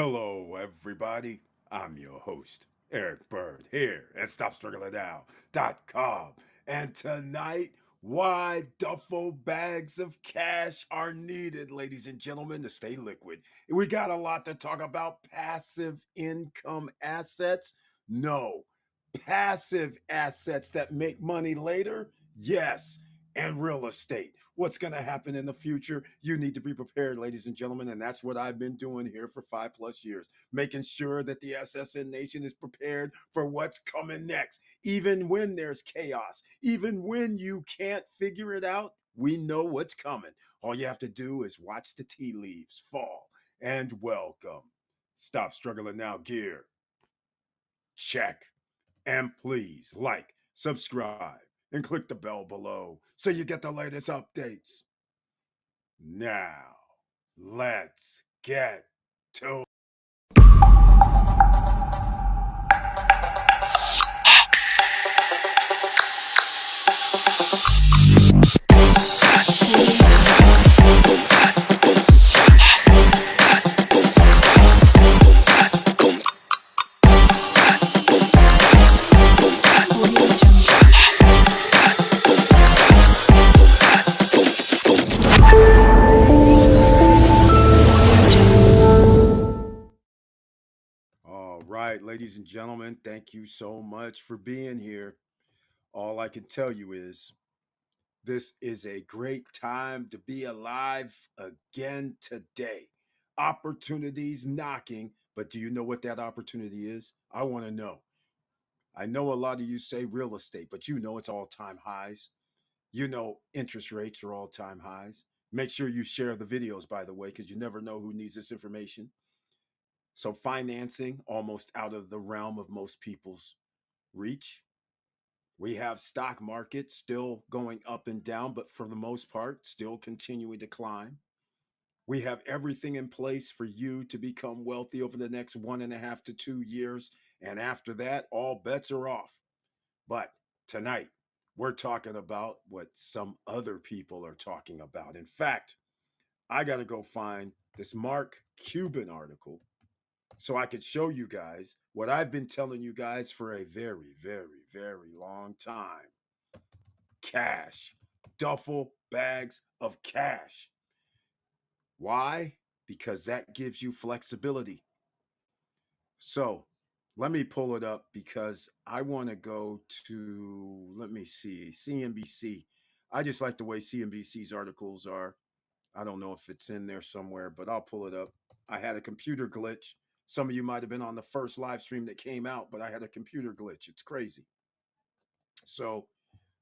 Hello, everybody. I'm your host, Eric Bird, here at StopStrugglingNow.com. And tonight, why duffel bags of cash are needed, ladies and gentlemen, to stay liquid. We got a lot to talk about. Passive income assets? No. Passive assets that make money later? Yes. And real estate. What's going to happen in the future? You need to be prepared, ladies and gentlemen. And that's what I've been doing here for 5+ years, making sure that the SSN Nation is prepared for what's coming next. Even when there's chaos, even when you can't figure it out, we know what's coming. All you have to do is watch the tea leaves fall and welcome. Stop struggling now, gear. Check. And please like, subscribe, and click the bell below so you get the latest updates. Now, let's get to All right, ladies and gentlemen, thank you so much for being here. All I can tell you is this is a great time to be alive again today. Opportunities knocking, but do you know what that opportunity is? I want to know. I know a lot of you say real estate, but you know it's all time highs. You know interest rates are all time highs. Make sure you share the videos, by the way, because you never know who needs this information. So, financing almost out of the realm of most people's reach. We have stock market still going up and down, but for the most part, still continuing to climb. We have everything in place for you to become wealthy over the next 1.5 to 2 years. And after that, all bets are off. But tonight, we're talking about what some other people are talking about. In fact, I got to go find this Mark Cuban article so I could show you guys what I've been telling you guys for a very, very, very long time. Cash, duffel bags of cash. Why? Because that gives you flexibility. So let me pull it up because I want to go to, let me see, CNBC. I just like the way CNBC's articles are. I don't know if it's in there somewhere, but I'll pull it up. I had a computer glitch. Some of you might have been on the first live stream that came out, but I had a computer glitch. It's crazy. So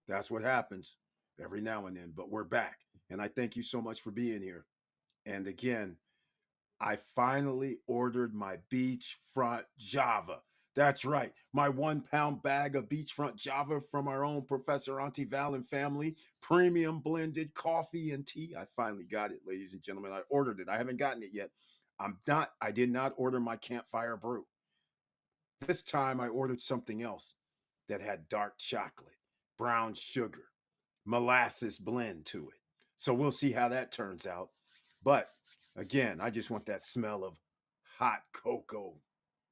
that's what happens every now and then, but we're back. And I thank you so much for being here. And again, I finally ordered my beachfront Java. That's right, my 1 pound bag of beachfront Java from our own Professor Auntie Val and family, premium blended coffee and tea. I finally got it, ladies and gentlemen. I ordered it. I haven't gotten it yet. I did not order my campfire brew. This time I ordered something else that had dark chocolate, brown sugar, molasses blend to it. So we'll see how that turns out. But again, I just want that smell of hot cocoa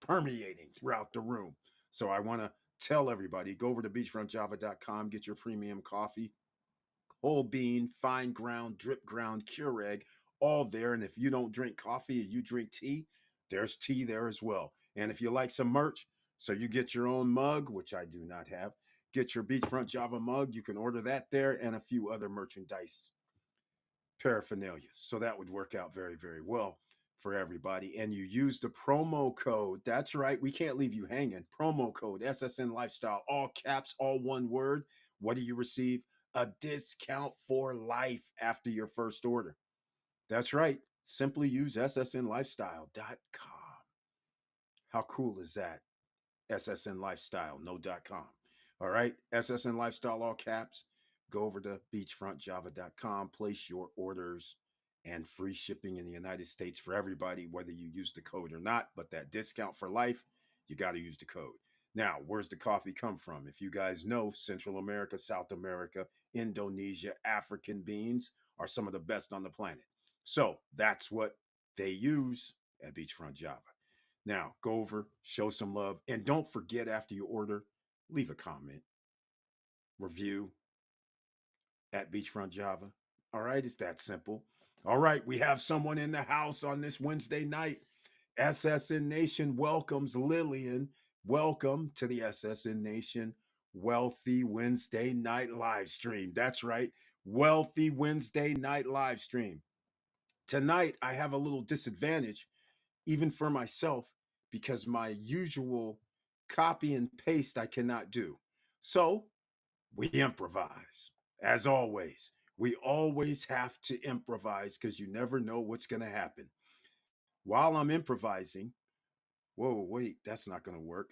permeating throughout the room. So I want to tell everybody go over to beachfrontjava.com, get your premium coffee, whole bean, fine ground, drip ground, Keurig, all there. And if you don't drink coffee and you drink tea, there's tea there as well. And if you like some merch, so you get your own mug, which I do not have, get your Beachfront Java mug. You can order that there and a few other merchandise paraphernalia. So that would work out very, very well for everybody. And you use the promo code. That's right. We can't leave you hanging. Promo code SSN Lifestyle, all caps, all one word. What do you receive? A discount for life after your first order. That's right. Simply use ssnlifestyle.com. How cool is that? SSN Lifestyle, no.com. All right. SSN Lifestyle, all caps. Go over to beachfrontjava.com, place your orders, and free shipping in the United States for everybody, whether you use the code or not. But that discount for life, you got to use the code. Now, where's the coffee come from? If you guys know, Central America, South America, Indonesia, African beans are some of the best on the planet. So that's what they use at Beachfront Java. Now, go over, show some love, and don't forget after you order, leave a comment, review at Beachfront Java. All right, it's that simple. All right, we have someone in the house on this Wednesday night. SSN Nation welcomes Lillian. Welcome to the SSN Nation Wealthy Wednesday Night Live Stream. That's right, Wealthy Wednesday Night Live Stream. Tonight, I have a little disadvantage, even for myself, because my usual copy and paste I cannot do. So we improvise. As always, we always have to improvise because you never know what's going to happen. While I'm improvising, whoa, wait, that's not going to work.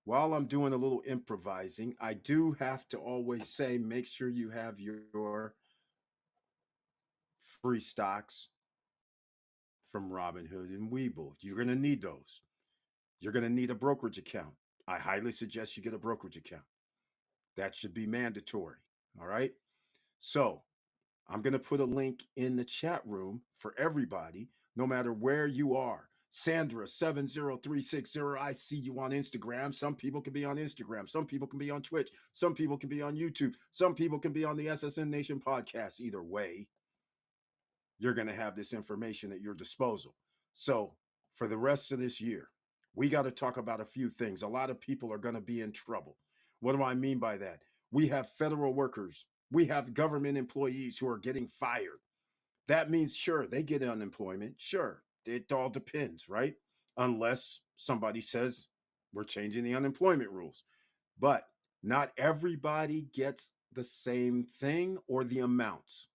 While I'm doing a little improvising, I do have to always say make sure you have your free stocks from Robinhood and Webull. You're going to need those. You're going to need a brokerage account. I highly suggest you get a brokerage account. That should be mandatory. All right. So I'm going to put a link in the chat room for everybody, no matter where you are. Sandra 70360, I see you on Instagram. Some people can be on Instagram. Some people can be on Twitch. Some people can be on YouTube. Some people can be on the SSN Nation podcast. Either way, you're going to have this information at your disposal. So, for the rest of this year, we got to talk about a few things. A lot of people are going to be in trouble. What do I mean by that? We have federal workers, we have government employees who are getting fired. That means, sure, they get unemployment. Sure, it all depends, right? Unless somebody says we're changing the unemployment rules. But not everybody gets the same thing or the amounts.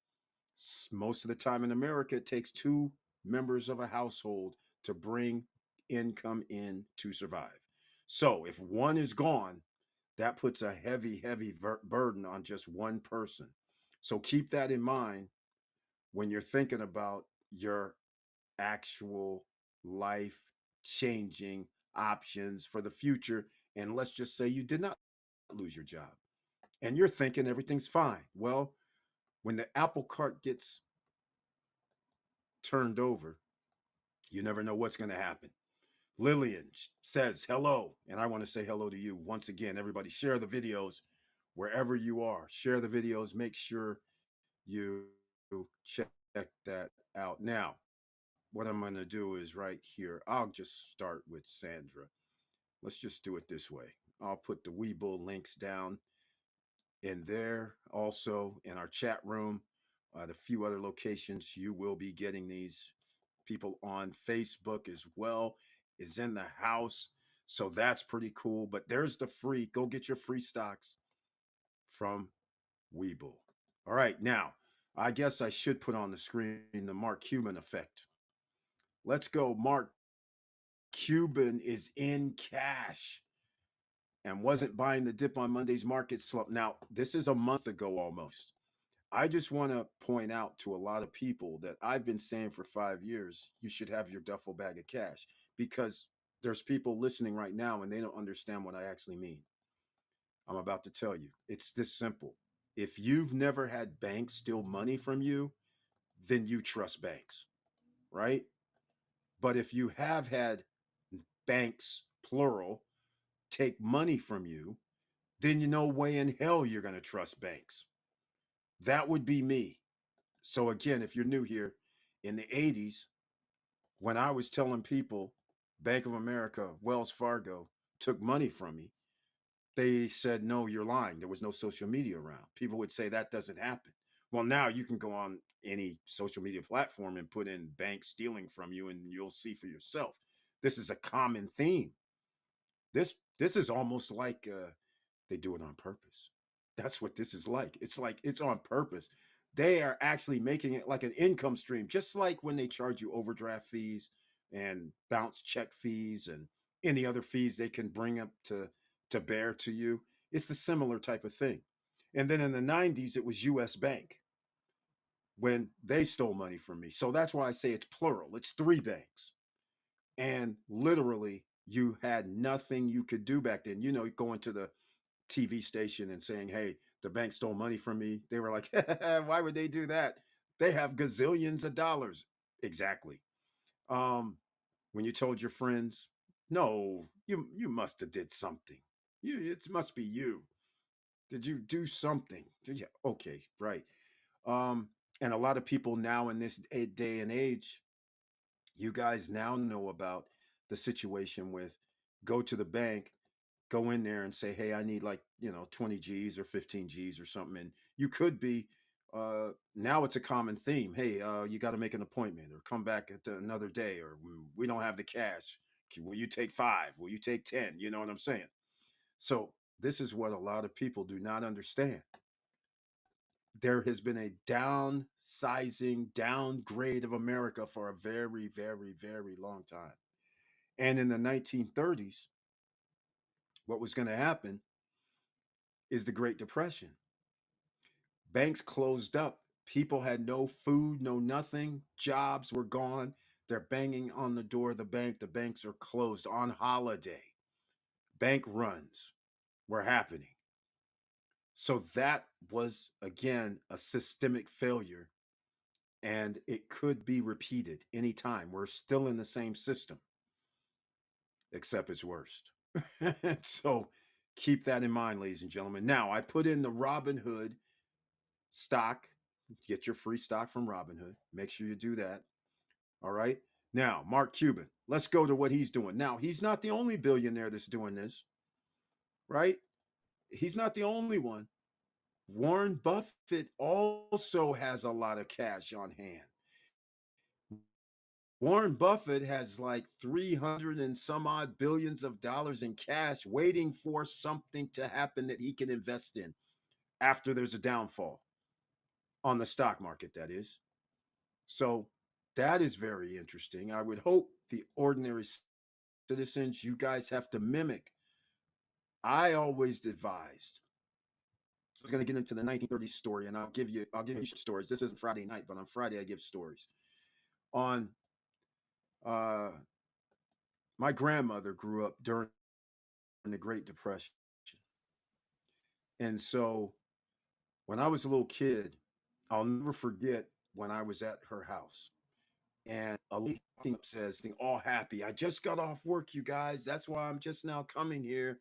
Most of the time in America, it takes two members of a household to bring income in to survive. So if one is gone, that puts a heavy, heavy burden on just one person. So keep that in mind when you're thinking about your actual life changing options for the future. And let's just say you did not lose your job and you're thinking everything's fine. Well, when the apple cart gets turned over, you never know what's going to happen. Lillian says hello, and I want to say hello to you once again. Everybody, share the videos wherever you are. Share the videos. Make sure you check that out. Now, what I'm going to do is right here. I'll just start with Sandra. Let's just do it this way. I'll put the Webull links down in there, also in our chat room. At a few other locations, you will be getting these. People on Facebook as well is in the house. So that's pretty cool. But there's the free, go get your free stocks from Webull. All right, now, I guess I should put on the screen the Mark Cuban effect. Let's go. Mark Cuban is in cash and wasn't buying the dip on Monday's market slump. Now, this is a month ago almost. I just want to point out to a lot of people that I've been saying for 5 years, you should have your duffel bag of cash because there's people listening right now and they don't understand what I actually mean. I'm about to tell you. It's this simple. If you've never had banks steal money from you, then you trust banks, right? But if you have had banks, plural, take money from you, then you no way in hell you're going to trust banks. That would be me. So, again, if you're new here, in the 80s, when I was telling people Bank of America, Wells Fargo took money from me, they said, no, you're lying. There was no social media around. People would say that doesn't happen. Well, now you can go on any social media platform and put in bank stealing from you, and you'll see for yourself. This is a common theme. This is almost like they do it on purpose. That's what this is like. It's like it's on purpose. They are actually making it like an income stream, just like when they charge you overdraft fees and bounce check fees and any other fees they can bring up to bear to you. It's the similar type of thing. And then in the 90s, it was US Bank when they stole money from me. So that's why I say it's plural. It's three banks. And literally, you had nothing you could do back then. You know, going to the TV station and saying, hey, the bank stole money from me. They were like, why would they do that? They have gazillions of dollars. Exactly. Um, when you told your friends No, you must have did something. It must be you. Did you do something? Did you? Okay, right. Um, and a lot of people now in this day and age, you guys now know about the situation with go to the bank, go in there and say, hey, I need like, 20 G's or 15 G's or something. And you could be, now it's a common theme. Hey, you got to make an appointment or come back at another day, or we don't have the cash. Will you take five? Will you take 10? You know what I'm saying? So this is what a lot of people do not understand. There has been a downsizing, downgrade of America for a very, very, very long time. And in the 1930s, what was going to happen is the Great Depression. Banks closed up. People had no food, no nothing. Jobs were gone. They're banging on the door of the bank. The banks are closed on holiday. Bank runs were happening. So that was, again, a systemic failure, and it could be repeated anytime. We're still in the same system, except it's worst. So keep that in mind, ladies and gentlemen. Now, I put in the Robinhood stock. Get your free stock from Robinhood. Make sure you do that. All right. Now, Mark Cuban, let's go to what he's doing. Now, he's not the only billionaire that's doing this, right? He's not the only one. Warren Buffett also has a lot of cash on hand. Warren Buffett has like 300 and some odd billions of dollars in cash waiting for something to happen that he can invest in after there's a downfall on the stock market, that is. So that is very interesting. I would hope the ordinary citizens, you guys have to mimic. I always advised. I was going to get into the 1930s story, and I'll give you stories. This isn't Friday night, but on Friday I give stories. On uh, my grandmother grew up during the Great Depression, and so when I was a little kid, I'll never forget when I was at her house and a lady came up says, all happy. I just got off work, you guys. That's why I'm just now coming here.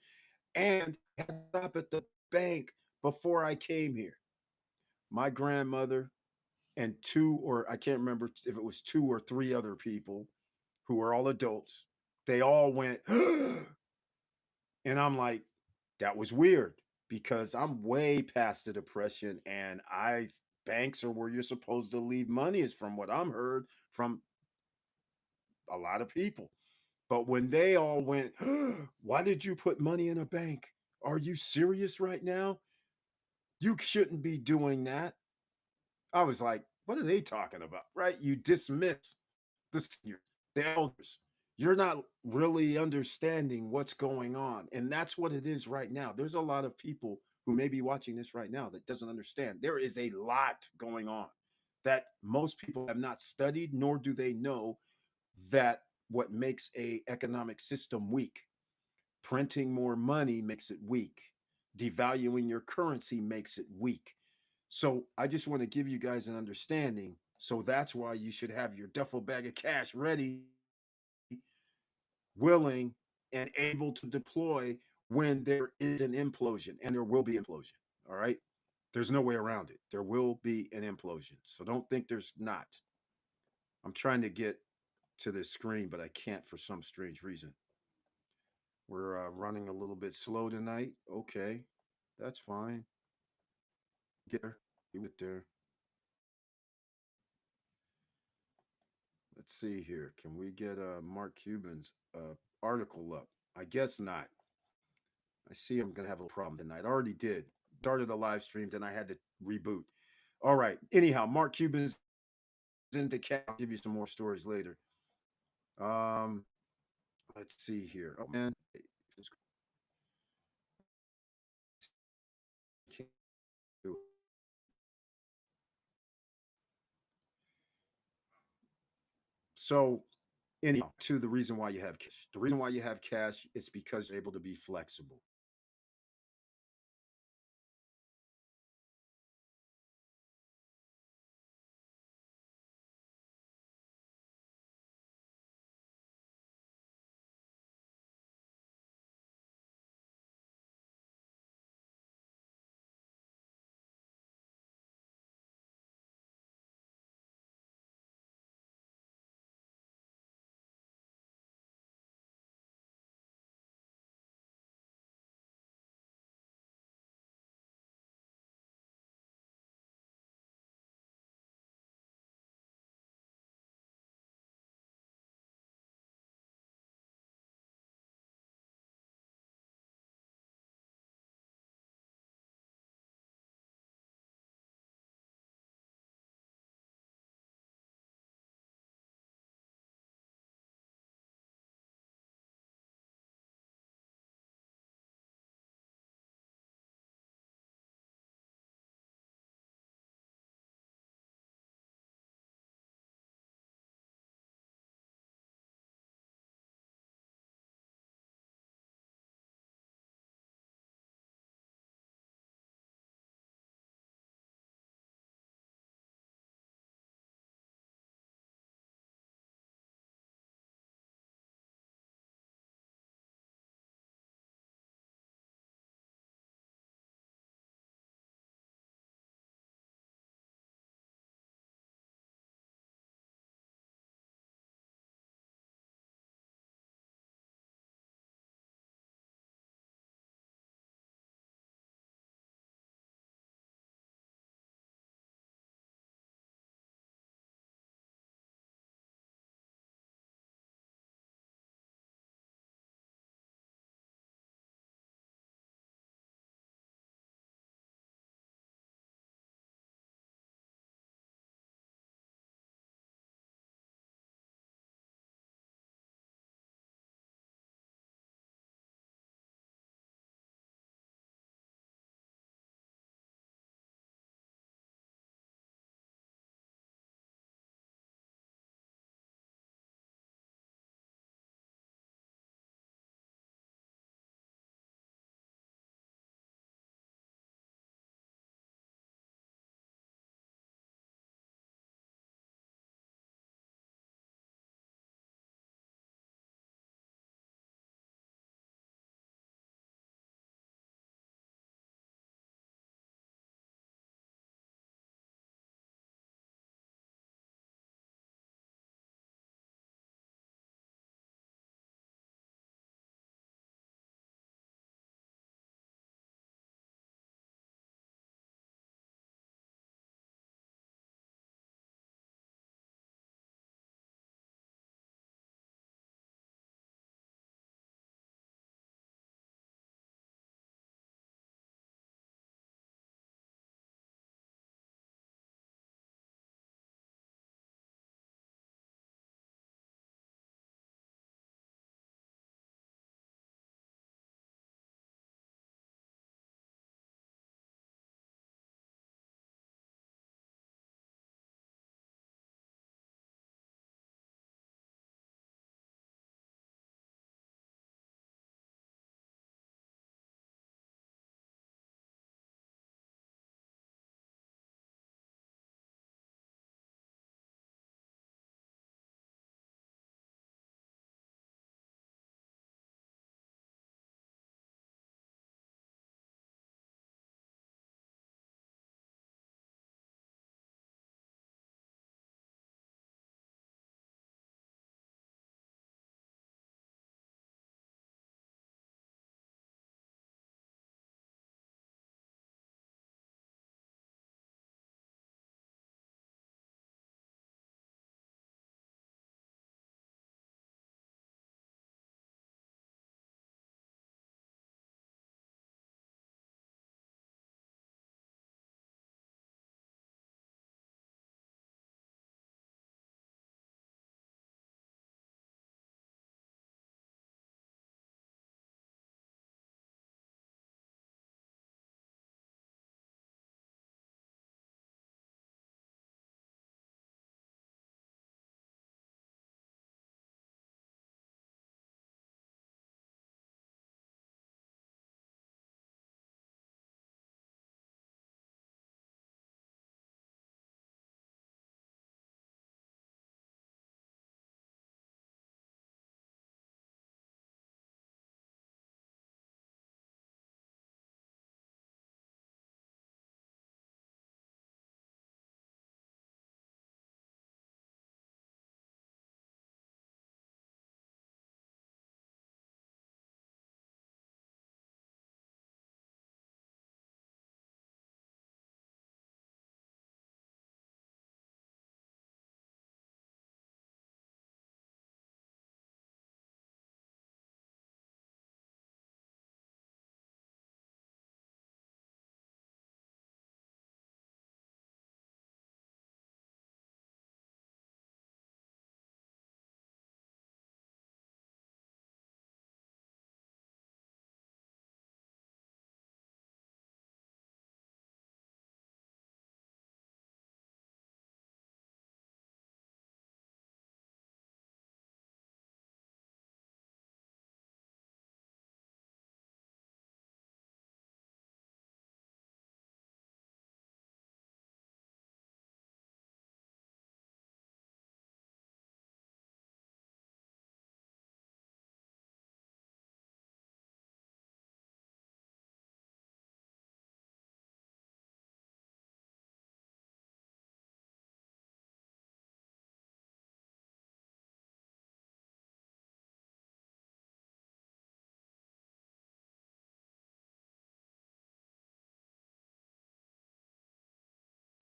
And I had to stop at the bank before I came here. My grandmother and two, or I can't remember if it was two or three other people who were all adults, they all went, and I'm like, that was weird because I'm way past the depression and banks are where you're supposed to leave money, is from what I'm heard from a lot of people. But when they all went, why did you put money in a bank? Are you serious right now? You shouldn't be doing that. I was like, what are they talking about? Right? You dismiss the seniors, the elders. You're not really understanding what's going on. And that's what it is right now. There's a lot of people who may be watching this right now that doesn't understand. There is a lot going on that most people have not studied, nor do they know that what makes a economic system weak. Printing more money makes it weak. Devaluing your currency makes it weak. So I just want to give you guys an understanding. So that's why you should have your duffel bag of cash ready, willing, and able to deploy when there is an implosion, and there will be implosion. All right. There's no way around it. There will be an implosion. So don't think there's not. I'm trying to get to this screen, but I can't for some strange reason. We're running a little bit slow tonight. Okay, that's fine. Get there. Get there. Let's see here. Can we get Mark Cuban's article up? I guess not. I see I'm going to have a problem tonight. I already did. Started a live stream, then I had to reboot. All right. Anyhow, Mark Cuban's into cat. I'll give you some more stories later. Um, let's see here. Oh man, so anyhow, to the reason why you have cash. The reason why you have cash is because you're able to be flexible.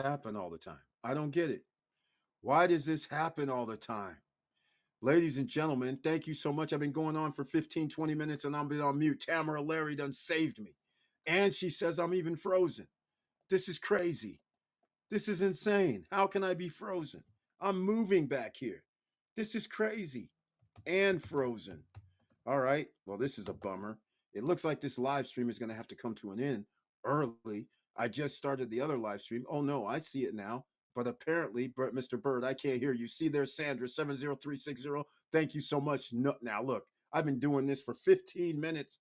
happen all the time? I don't get it. Why does this happen all the time? Ladies and gentlemen, thank you so much. I've been going on for 15, 20 minutes and I've been on mute. Tamara Larry done saved me. And she says I'm even frozen. This is crazy. This is insane. How can I be frozen? I'm moving back here. This is crazy. And frozen. All right. Well, this is a bummer. It looks like this live stream is going to have to come to an end early. I just started the other live stream. Oh, no, I see it now. But apparently, Mr. Bird, I can't hear you. See there, Sandra, 70360. Thank you so much. No, now, look, I've been doing this for 15 minutes,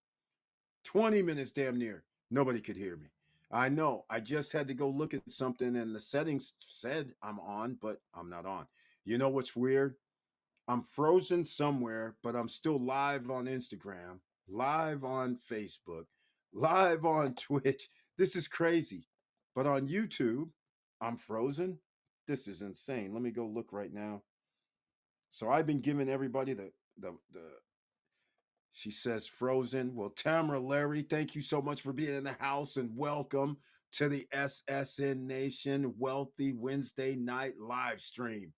20 minutes damn near. Nobody could hear me. I know. I just had to go look at something, and the settings said I'm on, but I'm not on. You know what's weird? I'm frozen somewhere, but I'm still live on Instagram, live on Facebook, live on Twitch. This is crazy. But on YouTube, I'm frozen. This is insane. Let me go look right now. So I've been giving everybody the she says frozen. Well, Tamara Larry, thank you so much for being in the house and welcome to the SSN Nation Wealthy Wednesday night live stream.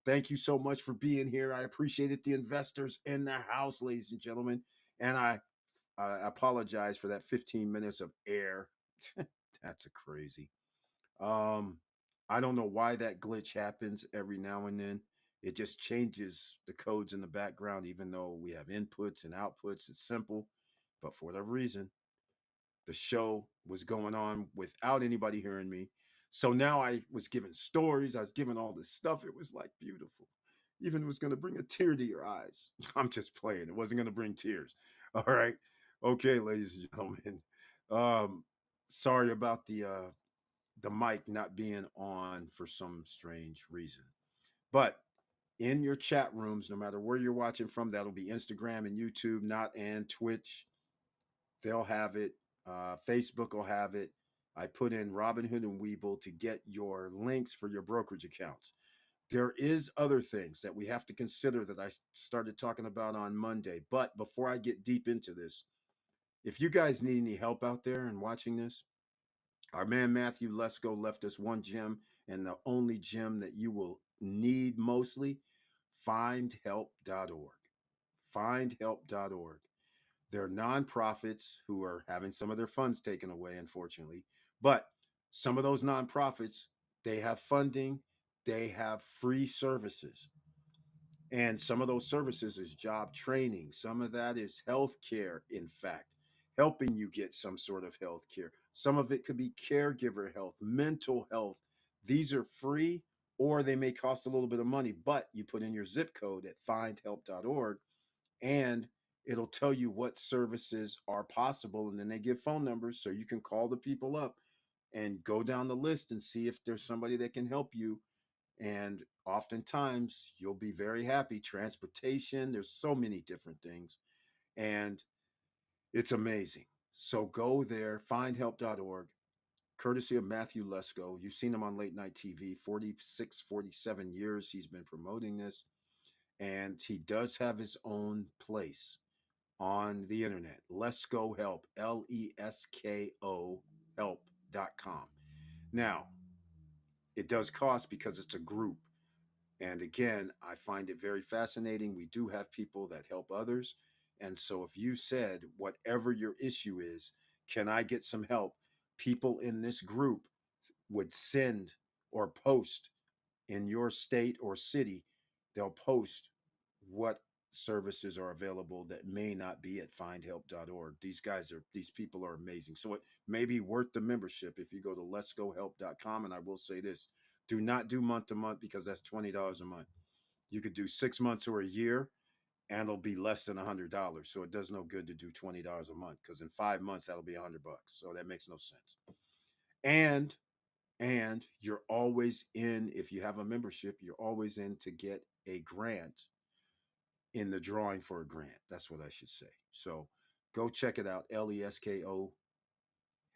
Thank you so much for being here. I appreciate it. The investors in the house, ladies and gentlemen. And I apologize for that 15 minutes of air. That's a crazy. Um, I don't know why that glitch happens every now and then. It just changes the codes in the background, even though we have inputs and outputs. It's simple, but for whatever reason, the show was going on without anybody hearing me. So now I was giving stories, I was giving all this stuff. It was like beautiful. Even was going to bring a tear to your eyes. I'm just playing. It wasn't going to bring tears. All right. Okay, ladies and gentlemen. Um, sorry about the mic not being on for some strange reason. But in your chat rooms, no matter where you're watching from, that'll be Instagram and YouTube, not and Twitch. They'll have it. Facebook will have it. I put in Robinhood and Weeble to get your links for your brokerage accounts. There is other things that we have to consider that I started talking about on Monday. But before I get deep into this, if you guys need any help out there and watching this, our man Matthew Lesko left us one gem, and the only gem that you will need mostly, findhelp.org. Findhelp.org. They're nonprofits who are having some of their funds taken away, unfortunately. But some of those nonprofits, they have funding, they have free services. And some of those services is job training. Some of that is health care, in fact, helping you get some sort of health care. Some of it could be caregiver health, mental health. These are free or they may cost a little bit of money, but you put in your zip code at findhelp.org and it'll tell you what services are possible. And then they give phone numbers so you can call the people up and go down the list and see if there's somebody that can help you, and oftentimes you'll be very happy. Transportation, there's so many different things, and it's amazing. So go there, findhelp.org, courtesy of Matthew Lesko. You've seen him on late night TV, 46, 47 years he's been promoting this, and he does have his own place on the internet. Lesko Help, Lesko help.com. Now, it does cost because it's a group. And again, I find it very fascinating. We do have people that help others. And so if you said, whatever your issue is, can I get some help? People in this group would send or post in your state or city, they'll post what services are available that may not be at findhelp.org. These people are amazing. So it may be worth the membership if you go to letsgohelp.com. And I will say this, do not do month to month because that's $20 a month. You could do 6 months or a year and it'll be less than $100. So it does no good to do $20 a month because in 5 months that'll be $100. So that makes no sense. And you're always in, if you have a membership, you're always in to get a grant in the drawing for a grant. That's what I should say. So go check it out, lesko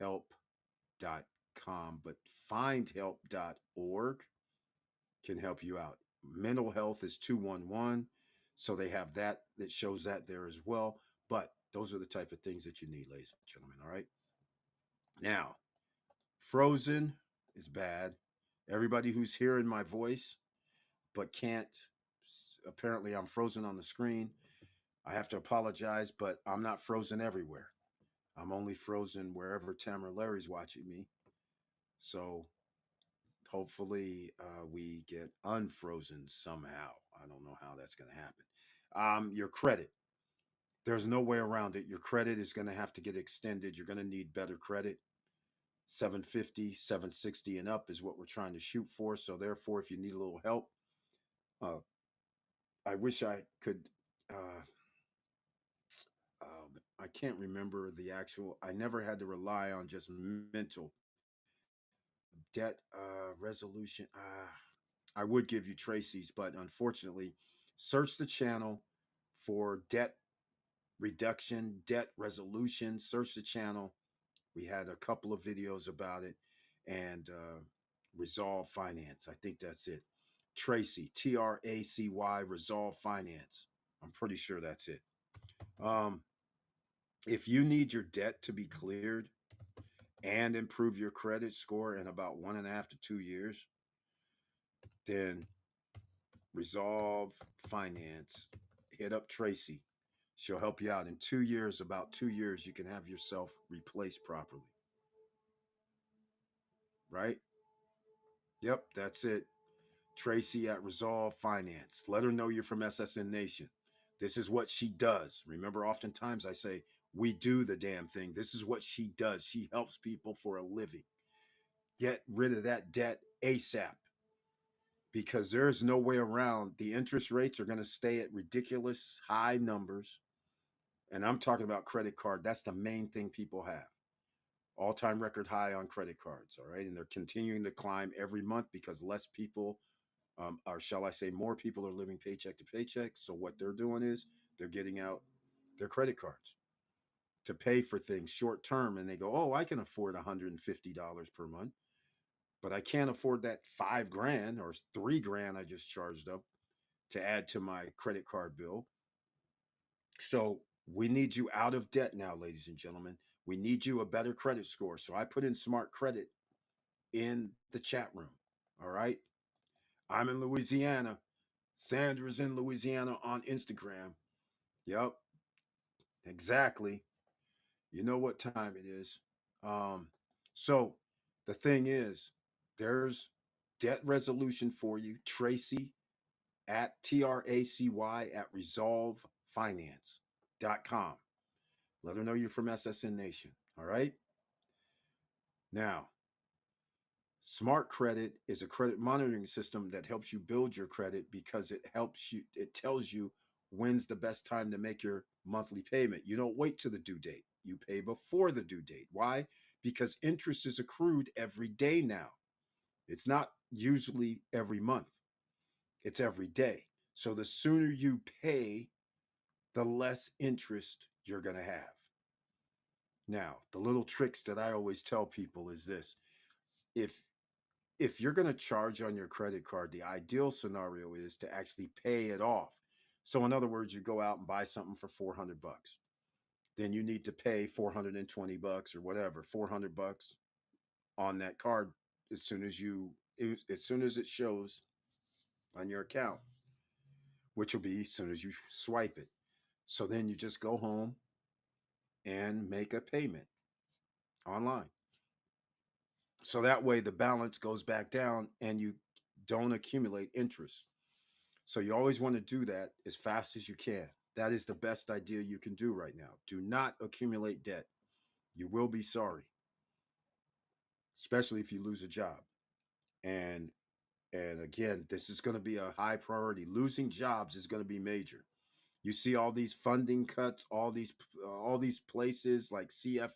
help.com. But findhelp.org can help you out. Mental health is 211. So they have that shows that there as well. But those are the type of things that you need, ladies and gentlemen. All right. Now, frozen is bad. Everybody who's hearing my voice but can't, apparently, I'm frozen on the screen. I have to apologize, but I'm not frozen everywhere. I'm only frozen wherever Tamara Larry's watching me. So hopefully we get unfrozen somehow. I don't know how that's going to happen. Your credit. There's no way around it. Your credit is going to have to get extended. You're going to need better credit. 750, 760 and up is what we're trying to shoot for. So therefore, if you need a little help, uh, I wish I could. Uh, I can't remember the actual. I never had to rely on just mental debt resolution. I would give you Tracy's, but unfortunately, search the channel for debt reduction, debt resolution. Search the channel. We had a couple of videos about it, and Resolve Finance. I think that's it. Tracy, Tracy, Resolve Finance. I'm pretty sure that's it. Um, if you need your debt to be cleared and improve your credit score in about 1.5 to 2 years, then Resolve Finance. Hit up Tracy. She'll help you out in 2 years. About 2 years, you can have yourself replaced properly. Right? Yep, that's it. Tracy at Resolve Finance. Let her know you're from SSN Nation. This is what she does. Remember, oftentimes I say, we do the damn thing. This is what she does. She helps people for a living. Get rid of that debt ASAP because there's no way around. The interest rates are going to stay at ridiculous high numbers. And I'm talking about credit card. That's the main thing people have. All-time record high on credit cards. All right. And they're continuing to climb every month because less people, or shall I say, more people are living paycheck to paycheck. So what they're doing is they're getting out their credit cards to pay for things short term. And they go, oh, I can afford $150 per month, but I can't afford that 5 grand or 3 grand I just charged up to add to my credit card bill. So we need you out of debt now, ladies and gentlemen. We need you a better credit score. So I put in smart credit in the chat room. All right. I'm in Louisiana. Sandra's in Louisiana on Instagram. Yep, exactly. You know what time it is. Um, so the thing is, there's debt resolution for you. Tracy at TRACY at resolvefinance.com. Let her know you're from SSN Nation. All right. Now, Smart Credit is a credit monitoring system that helps you build your credit because it tells you when's the best time to make your monthly payment. You don't wait to the due date. You pay before the due date. Why? Because interest is accrued every day now. It's not usually every month, it's every day. So the sooner you pay, the less interest you're going to have. Now, the little tricks that I always tell people is this. If if you're going to charge on your credit card, the ideal scenario is to actually pay it off. So in other words, you go out and buy something for 400 bucks. Then you need to pay 420 bucks or whatever, 400 bucks on that card as soon as it shows on your account, which will be as soon as you swipe it. So then you just go home and make a payment online. So that way the balance goes back down and you don't accumulate interest. So you always want to do that as fast as you can. That is the best idea you can do right now. Do not accumulate debt. You will be sorry, especially if you lose a job. And and again, this is going to be a high priority. Losing jobs is going to be major. You see all these funding cuts, all these places like CF,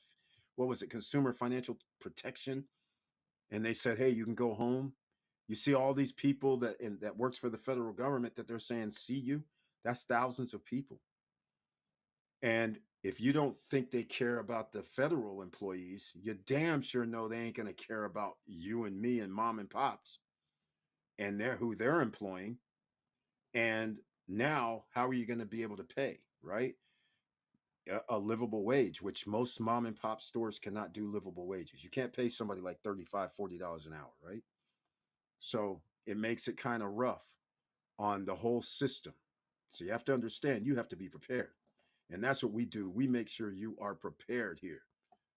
what was it, Consumer Financial Protection, and they said, hey, you can go home. You see all these people that works for the federal government that they're saying, see you. That's thousands of people. And if you don't think they care about the federal employees, you damn sure know they ain't going to care about you and me and mom and pops and who they're employing. And now, how are you going to be able to pay, right? A livable wage, which most mom and pop stores cannot do livable wages. You can't pay somebody like $35, $40 an hour, right? So it makes it kind of rough on the whole system. So you have to understand, you have to be prepared. And that's what we do. We make sure you are prepared here.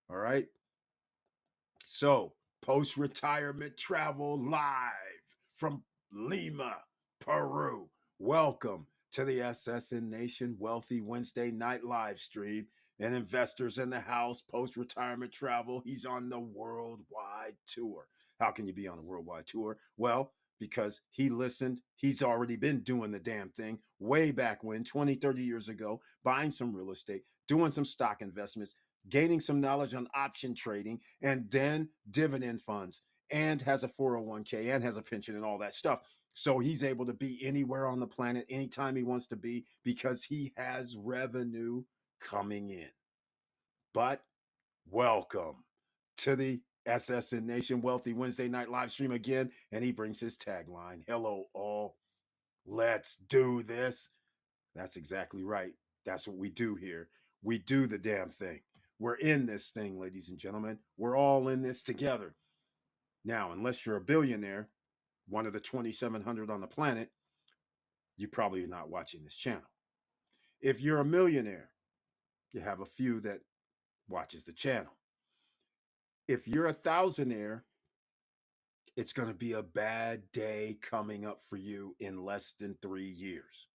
All right. So, post retirement travel live from Lima, Peru. Welcome to the SSN Nation Wealthy Wednesday night live stream. And investors in the house, post retirement travel. He's on the worldwide tour. How can you be on a worldwide tour? Well, because he listened, he's already been doing the damn thing way back when, 20, 30 years ago, buying some real estate, doing some stock investments, gaining some knowledge on option trading, and then dividend funds, and has a 401k and has a pension and all that stuff. So he's able to be anywhere on the planet anytime he wants to be because he has revenue coming in. But welcome to the SSN Nation Wealthy Wednesday night live stream again. And he brings his tagline: Hello, all. Let's do this. That's exactly right. That's what we do here. We do the damn thing. We're in this thing, ladies and gentlemen. We're all in this together. Now, unless you're a billionaire, one of the 2,700 on the planet, you probably are not watching this channel. If you're a millionaire, you have a few that watches the channel. If you're a thousandaire, it's going to be a bad day coming up for you in less than 3 years.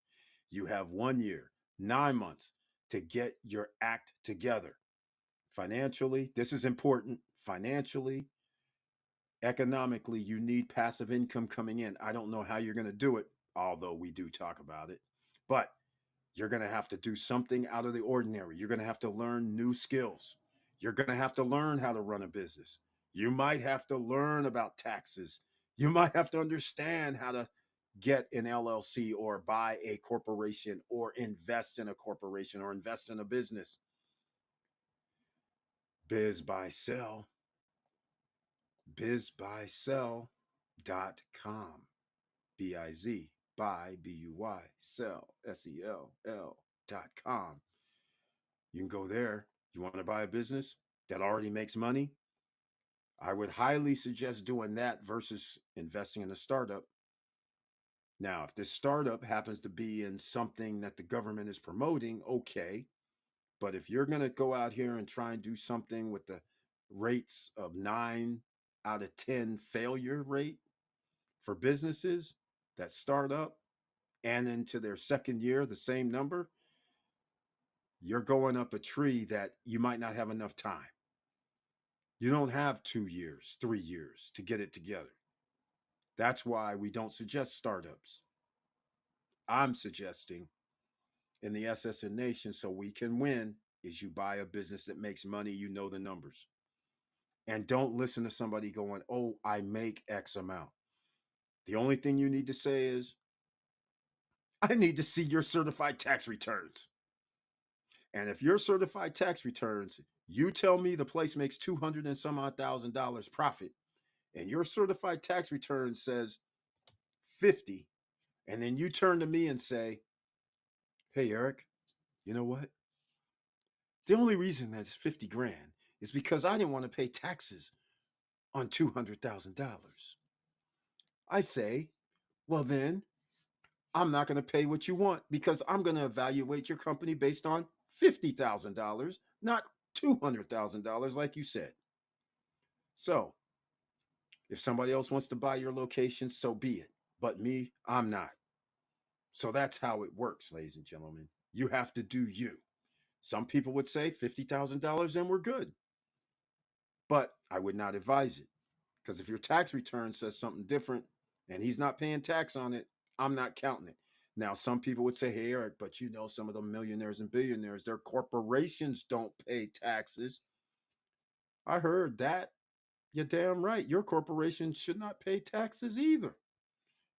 You have 1 year, 9 months to get your act together. Financially, this is important. Financially, economically, you need passive income coming in. I don't know how you're going to do it, although we do talk about it. But you're going to have to do something out of the ordinary. You're going to have to learn new skills. You're going to have to learn how to run a business. You might have to learn about taxes. You might have to understand how to get an LLC or buy a corporation or invest in a corporation or invest in a business. Biz buy sell, bizbuysell.com. BIZ, buy, BUY, sell, SELL.com. You can go there. You want to buy a business that already makes money? I would highly suggest doing that versus investing in a startup. Now, if this startup happens to be in something that the government is promoting, okay. But if you're going to go out here and try and do something with the rates of 9 out of 10 failure rate for businesses that start up and into their second year, the same number, you're going up a tree that you might not have enough time. You don't have 2 years, 3 years to get it together. That's why we don't suggest startups. I'm suggesting in the SSN Nation, so we can win, is you buy a business that makes money, you know the numbers. And don't listen to somebody going, oh, I make X amount. The only thing you need to say is, I need to see your certified tax returns. And if your certified tax returns, you tell me the place makes 200 and some odd $1,000 profit, and your certified tax return says 50, and then you turn to me and say, hey, Eric, you know what? The only reason that's 50 grand is because I didn't want to pay taxes on $200,000. I say, well, then I'm not going to pay what you want because I'm going to evaluate your company based on $50,000, not $200,000, like you said. So if somebody else wants to buy your location, so be it. But me, I'm not. So that's how it works, ladies and gentlemen. You have to do you. Some people would say $50,000 and we're good. But I would not advise it because if your tax return says something different and he's not paying tax on it, I'm not counting it. Now, some people would say, hey, Eric, but you know, some of the millionaires and billionaires, their corporations don't pay taxes. I heard that. You're damn right. Your corporation should not pay taxes either.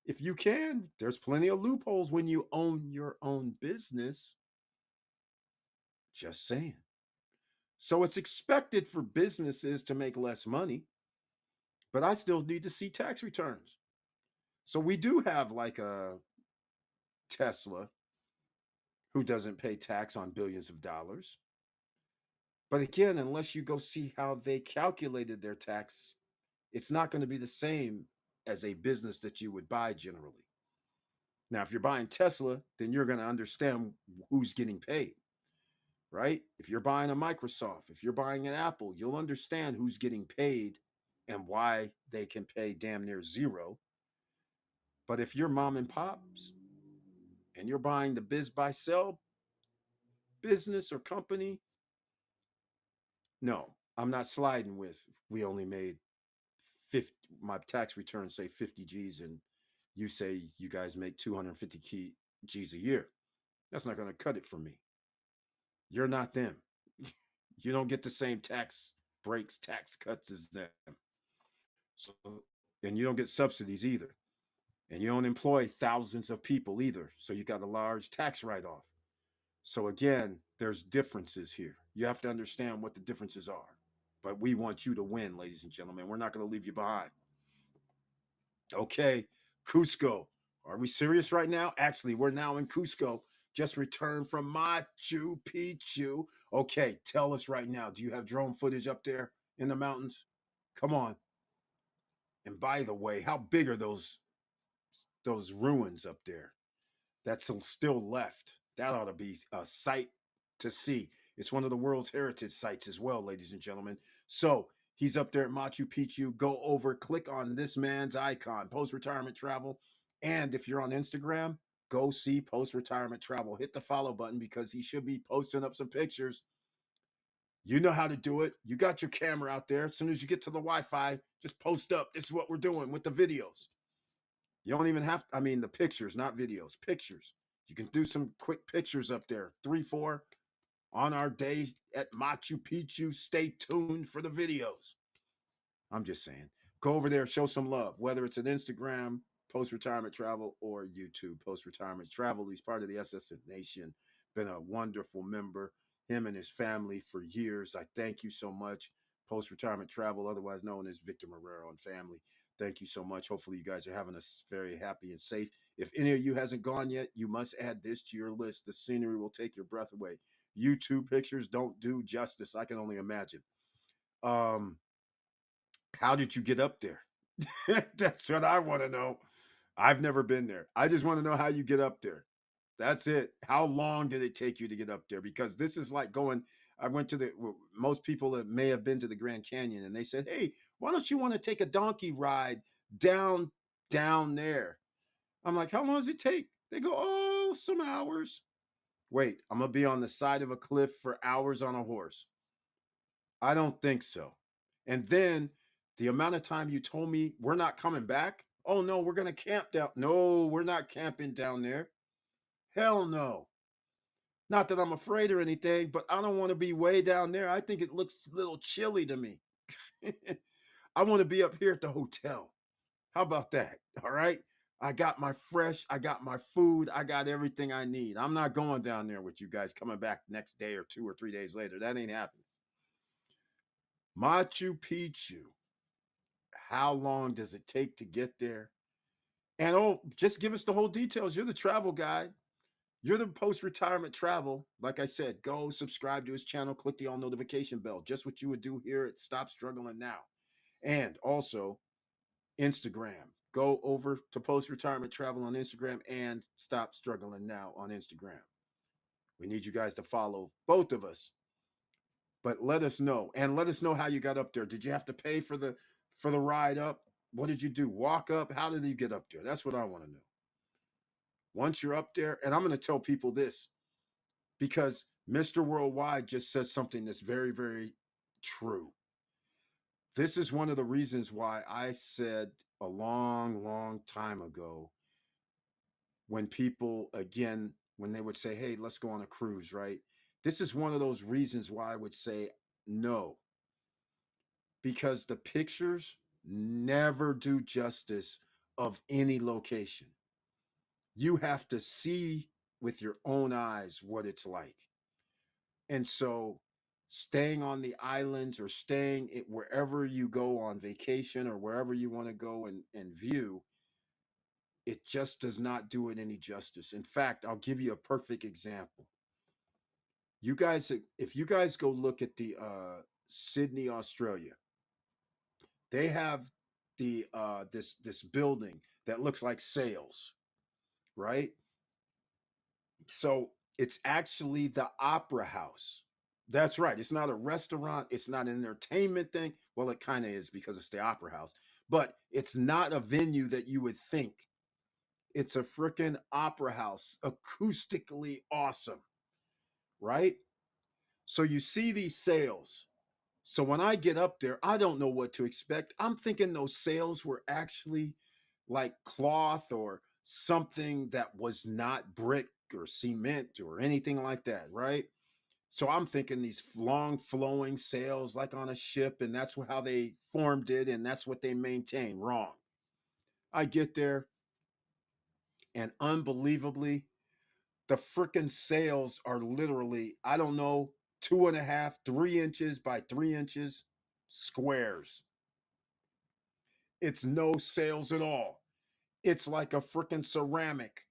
If you can, there's plenty of loopholes when you own your own business. Just saying. So it's expected for businesses to make less money, but I still need to see tax returns. So we do have like a Tesla who doesn't pay tax on billions of dollars. But again, unless you go see how they calculated their tax, it's not going to be the same as a business that you would buy generally. Now, if you're buying Tesla, then you're going to understand who's getting paid, right? If you're buying a Microsoft, if you're buying an Apple, you'll understand who's getting paid and why they can pay damn near zero. But if you're mom and pops and you're buying the biz buy sell business or company, no, I'm not sliding with we only made 50, my tax returns say 50 G's and you say you guys make 250 G's a year. That's not going to cut it for me. You're not them. You don't get the same tax breaks, tax cuts as them. So, and you don't get subsidies either. And you don't employ thousands of people either. So you got a large tax write off. So again, there's differences here. You have to understand what the differences are. But we want you to win, ladies and gentlemen. We're not going to leave you behind. Okay, Cusco. Are we serious right now? Actually, we're now in Cusco. Just returned from Machu Picchu. Okay, tell us right now. Do you have drone footage up there in the mountains? Come on. And by the way, how big are those ruins up there? That's still left. That ought to be a sight to see. It's one of the world's heritage sites as well, ladies and gentlemen. So he's up there at Machu Picchu. Go over, click on this man's icon, post retirement travel. And if you're on Instagram, go see post retirement travel. Hit the follow button because he should be posting up some pictures. You know how to do it. You got your camera out there. As soon as you get to the Wi Fi, just post up. This is what we're doing with the videos. You don't even have, I mean, the pictures, not videos, pictures. You can do some quick pictures up there. 3, 4 on our day at Machu Picchu. Stay tuned for the videos. I'm just saying. Go over there, show some love, whether it's an Instagram, post retirement travel, or YouTube, post retirement travel. He's part of the SS Nation. Been a wonderful member, him and his family for years. I thank you so much. Post retirement travel, otherwise known as Victor Marrero and family. Thank you so much. Hopefully, you guys are having us very happy and safe. If any of you hasn't gone yet, you must add this to your list. The scenery will take your breath away. YouTube pictures don't do justice. I can only imagine. Um, how did you get up there? That's what I want to know. I've never been there. I just want to know how you get up there. That's it. How long did it take you to get up there? Because this is like going. I went to the. Most people that may have been to the Grand Canyon, and they said, "Hey, why don't you want to take a donkey ride down down there?" I'm like, "How long does it take?" They go, "Oh, some hours." Wait, I'm gonna be on the side of a cliff for hours on a horse. I don't think so. And then the amount of time you told me we're not coming back. Oh no, we're gonna camp down. No, we're not camping down there. Hell no. Not that I'm afraid or anything, but I don't want to be way down there. I think it looks a little chilly to me. I want to be up here at the hotel. How about that? All right. I got my food, I got everything I need. I'm not going down there with you guys coming back next day or 2 or 3 days later. That ain't happening. Machu Picchu. How long does it take to get there? And oh, just give us the whole details. You're the travel guide. You're the post retirement travel. Like I said, go subscribe to his channel, click the all notification bell, just what you would do here at Stop Struggling Now. And also, Instagram. Go over to post retirement travel on Instagram and Stop Struggling Now on Instagram. We need you guys to follow both of us, but let us know and let us know how you got up there. Did you have to pay for the ride up? What did you do? Walk up? How did you get up there? That's what I want to know. Once you're up there, and I'm going to tell people this because Mr. Worldwide just said something that's very, very true. This is one of the reasons why I said a long, long time ago when people, again, when they would say, hey, let's go on a cruise, right? This is one of those reasons why I would say no, because the pictures never do justice of any location. You have to see with your own eyes what it's like. And so staying on the islands or staying wherever you go on vacation or wherever you want to go and view, it just does not do it any justice. In fact, I'll give you a perfect example. You guys, if you guys go look at the Sydney, Australia, they have the this building that looks like sales, right? So it's actually the opera house. That's right. It's not a restaurant. It's not an entertainment thing. Well, it kind of is because it's the opera house, but it's not a venue that you would think. It's a freaking opera house, acoustically awesome, right? So you see these sales. So when I get up there, I don't know what to expect. I'm thinking those sales were actually like cloth or something that was not brick or cement or anything like that, right? So I'm thinking these long flowing sails like on a ship, and that's how they formed it, and that's what they maintain. Wrong. I get there, and unbelievably, the freaking sails are literally, I don't know, 2.5, 3 inches by 3 inches squares. It's no sails at all. It's like a freaking ceramic,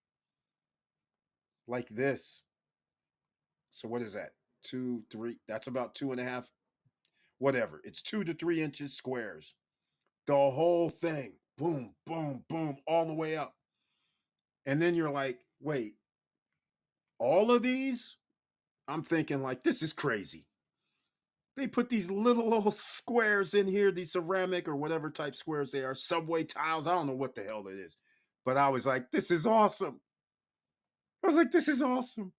like this. So what is that? Two, three. That's about 2.5, whatever. It's 2 to 3 inches squares. The whole thing. Boom, boom, boom, all the way up. And then you're like, wait, all of these? I'm thinking, like, this is crazy. They put these little squares in here, these ceramic or whatever type squares they are, subway tiles. I don't know what the hell it is. But I was like, this is awesome. I was like, this is awesome.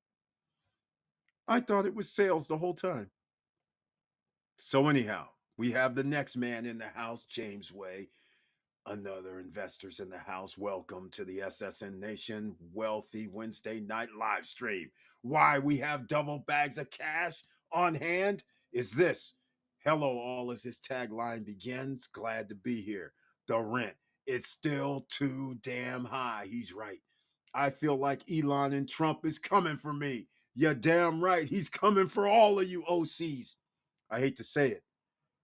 I thought it was sales the whole time. So, anyhow, we have the next man in the house, James Way. Another investors in the house. Welcome to the SSN Nation Wealthy Wednesday night live stream. Why we have double bags of cash on hand is this. Hello, all, as his tagline begins. Glad to be here. The rent, it's still too damn high. He's right. I feel like Elon and Trump is coming for me. You're damn right. He's coming for all of you OCs. I hate to say it,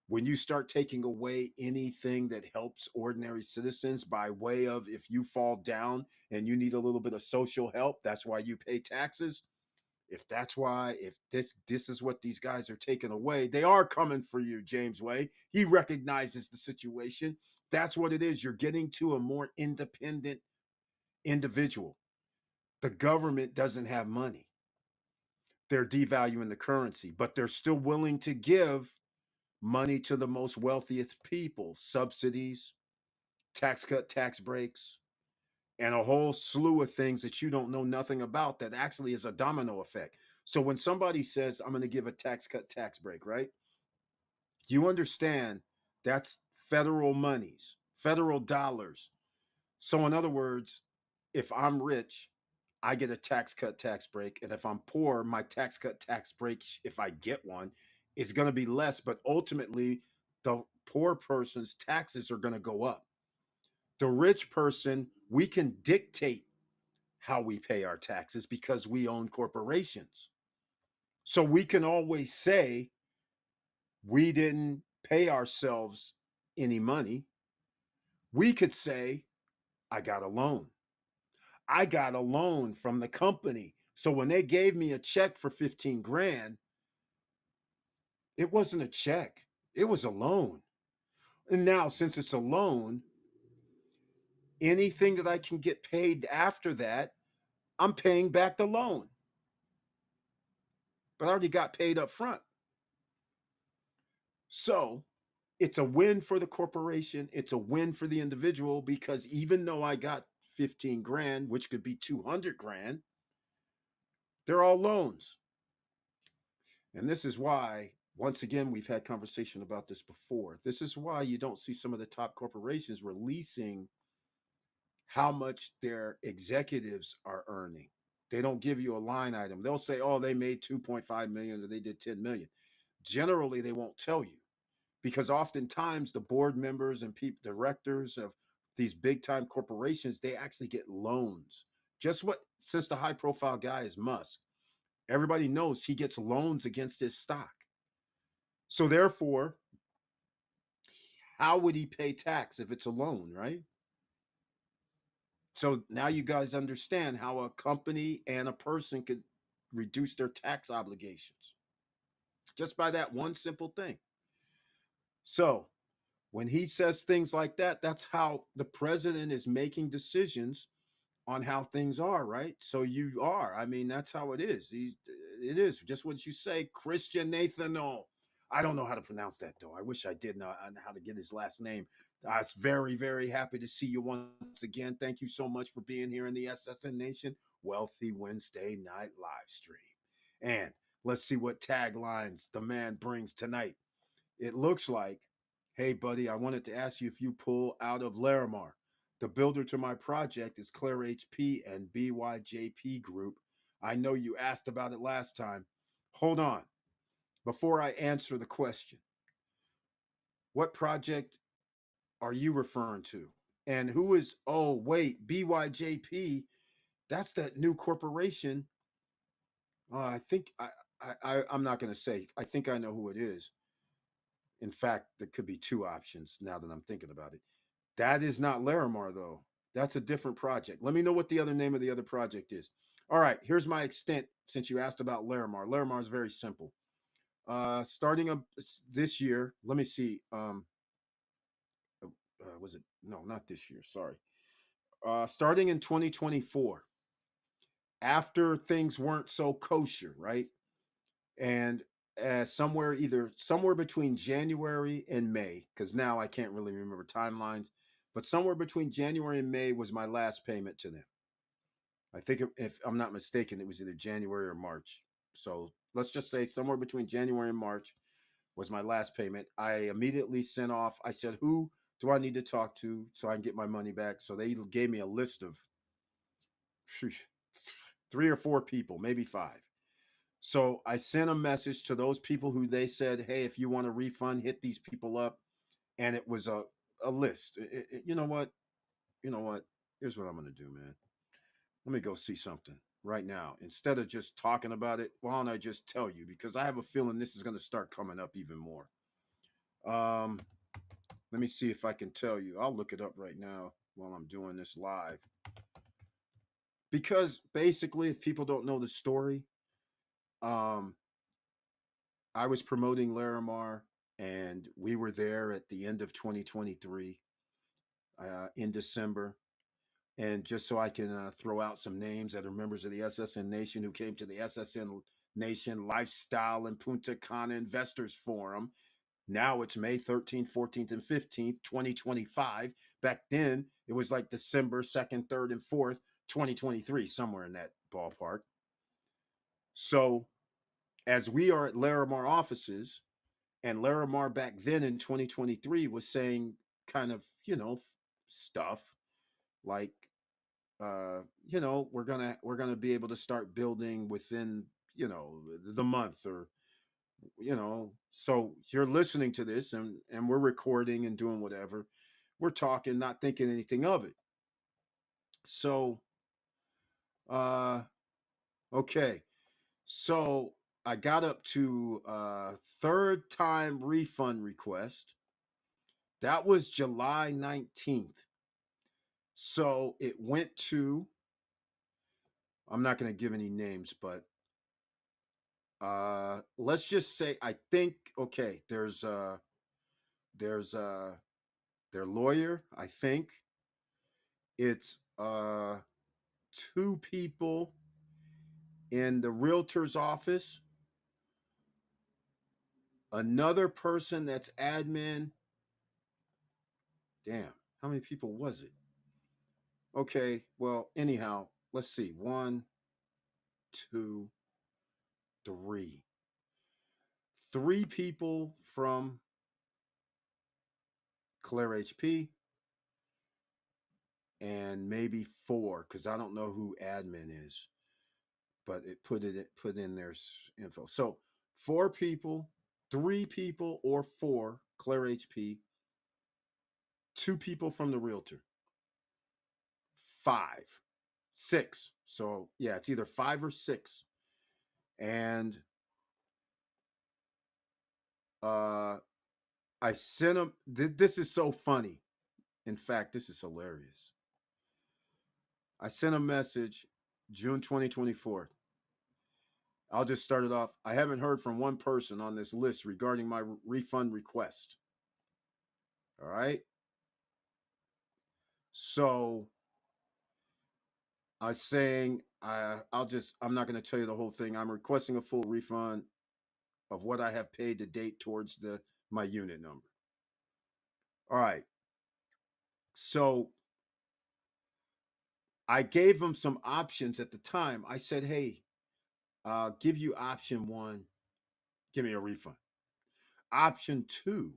when you start taking away anything that helps ordinary citizens by way of, if you fall down and you need a little bit of social help, that's why you pay taxes. If that's why, if this is what these guys are taking away, they are coming for you, James Way. He recognizes the situation. That's what it is. You're getting to a more independent individual. The government doesn't have money. They're devaluing the currency, but they're still willing to give money to the most wealthiest people, subsidies, tax cut, tax breaks, and a whole slew of things that you don't know nothing about that actually is a domino effect. So when somebody says, I'm going to give a tax cut, tax break, right? You understand that's federal monies, federal dollars. So, in other words, if I'm rich, I get a tax cut, tax break. And if I'm poor, my tax cut, tax break, if I get one, is going to be less. But ultimately, the poor person's taxes are going to go up. The rich person, we can dictate how we pay our taxes because we own corporations. So we can always say we didn't pay ourselves any money. We could say, I got a loan. I got a loan from the company. So when they gave me a check for 15 grand, it wasn't a check, it was a loan. And now, since it's a loan, anything that I can get paid after that, I'm paying back the loan. But I already got paid up front. So it's a win for the corporation. It's a win for the individual because even though I got 15 grand, which could be 200 grand, they're all loans. And this is why, once again, we've had conversation about this before. This is why you don't see some of the top corporations releasing how much their executives are earning. They don't give you a line item. They'll say, oh, they made 2.5 million or they did 10 million. Generally, they won't tell you because oftentimes the board members and directors of these big time corporations, they actually get loans. Just what, since the high profile guy is Musk, everybody knows he gets loans against his stock. So therefore, how would he pay tax if it's a loan, right? So now you guys understand how a company and a person could reduce their tax obligations just by that one simple thing. So When he says things like that, that's how the president is making decisions on how things are, right? So you are. I mean, that's how it is. It is just what you say, Christian Nathaniel. I don't know how to pronounce that though. I wish I did know how to get his last name. I was very, very happy to see you once again. Thank you so much for being here in the SSN Nation Wealthy Wednesday night live stream. And let's see what taglines the man brings tonight. It looks like, hey, buddy, I wanted to ask you if you pull out of Larimar. The builder to my project is Claire HP and BYJP Group. I know you asked about it last time. Hold on. Before I answer the question, what project are you referring to? And who is, oh, wait, BYJP? That's that new corporation. I think I'm not going to say. I think I know who it is. In fact, there could be two options now that I'm thinking about it. That is not Larimar, though. That's a different project. Let me know what the other name of the other project is. All right, here's my extent since you asked about Larimar. Larimar is very simple. Starting up this year, let me see. Was it? No, not this year. Sorry. Starting in 2024, after things weren't so kosher, right? And somewhere between January and May, because now I can't really remember timelines, but somewhere between January and May was my last payment to them. I think if I'm not mistaken, it was either January or March. So let's just say somewhere between January and March was my last payment. I immediately sent off. I said, "Who do I need to talk to so I can get my money back?" So they gave me a list of three or four people, maybe five. So I sent a message to those people who they said, "Hey, if you want a refund, hit these people up." And it was a list. You know what? You know what? Here's what I'm gonna do, man. Let me go see something right now. Instead of just talking about it, why don't I just tell you? Because I have a feeling this is gonna start coming up even more. Um, Let me see if I can tell you. I'll look it up right now while I'm doing this live. Because basically, if people don't know the story, um, I was promoting Larimar, and we were there at the end of 2023 in December. And just so I can throw out some names that are members of the SSN Nation who came to the SSN Nation Lifestyle and Punta Cana Investors Forum. Now it's May 13th, 14th, and 15th, 2025. Back then, it was like December 2nd, 3rd, and 4th, 2023, somewhere in that ballpark. So, as we are at Larimar offices, and Larimar back then in 2023 was saying kind of, stuff like, we're gonna be able to start building within, the month, or so you're listening to this, and we're recording and doing whatever. We're talking, not thinking anything of it. So, uh, okay. So I got up to third time refund request. That was July 19th. So it went to, I'm not going to give any names, but let's just say, I think, okay, there's their lawyer, I think. It's two people in the realtor's office, another person that's admin. Damn, how many people was it? Okay, well, anyhow, let's see. One, two, three. Three people from Claire HP, and maybe four, because I don't know who admin is, but it put in their info. So four people, three people, or four Claire HP, two people from the realtor, five, six. So yeah, it's either five or six. And uh I sent them. This is so funny. In fact, this is hilarious. I sent a message June 2024. I'll just start it off. I haven't heard from one person on this list regarding my refund request. All right. So I was saying, I'm not going to tell you the whole thing. I'm requesting a full refund of what I have paid to date towards my unit number. All right. So I gave them some options at the time. I said, hey, give you option one, give me a refund. Option two,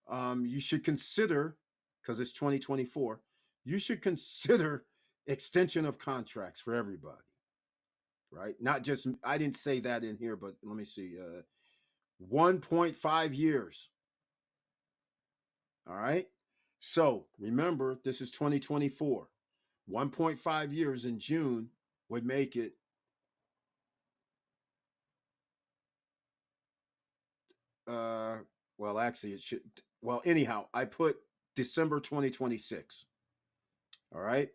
you should consider, because it's 2024, you should consider extension of contracts for everybody, right? Not just, I didn't say that in here, but let me see, 1.5 years. All right. So remember, this is 2024. 1.5 years in June would make it, uh, well, actually, it should, well, anyhow, I put December 2026. All right.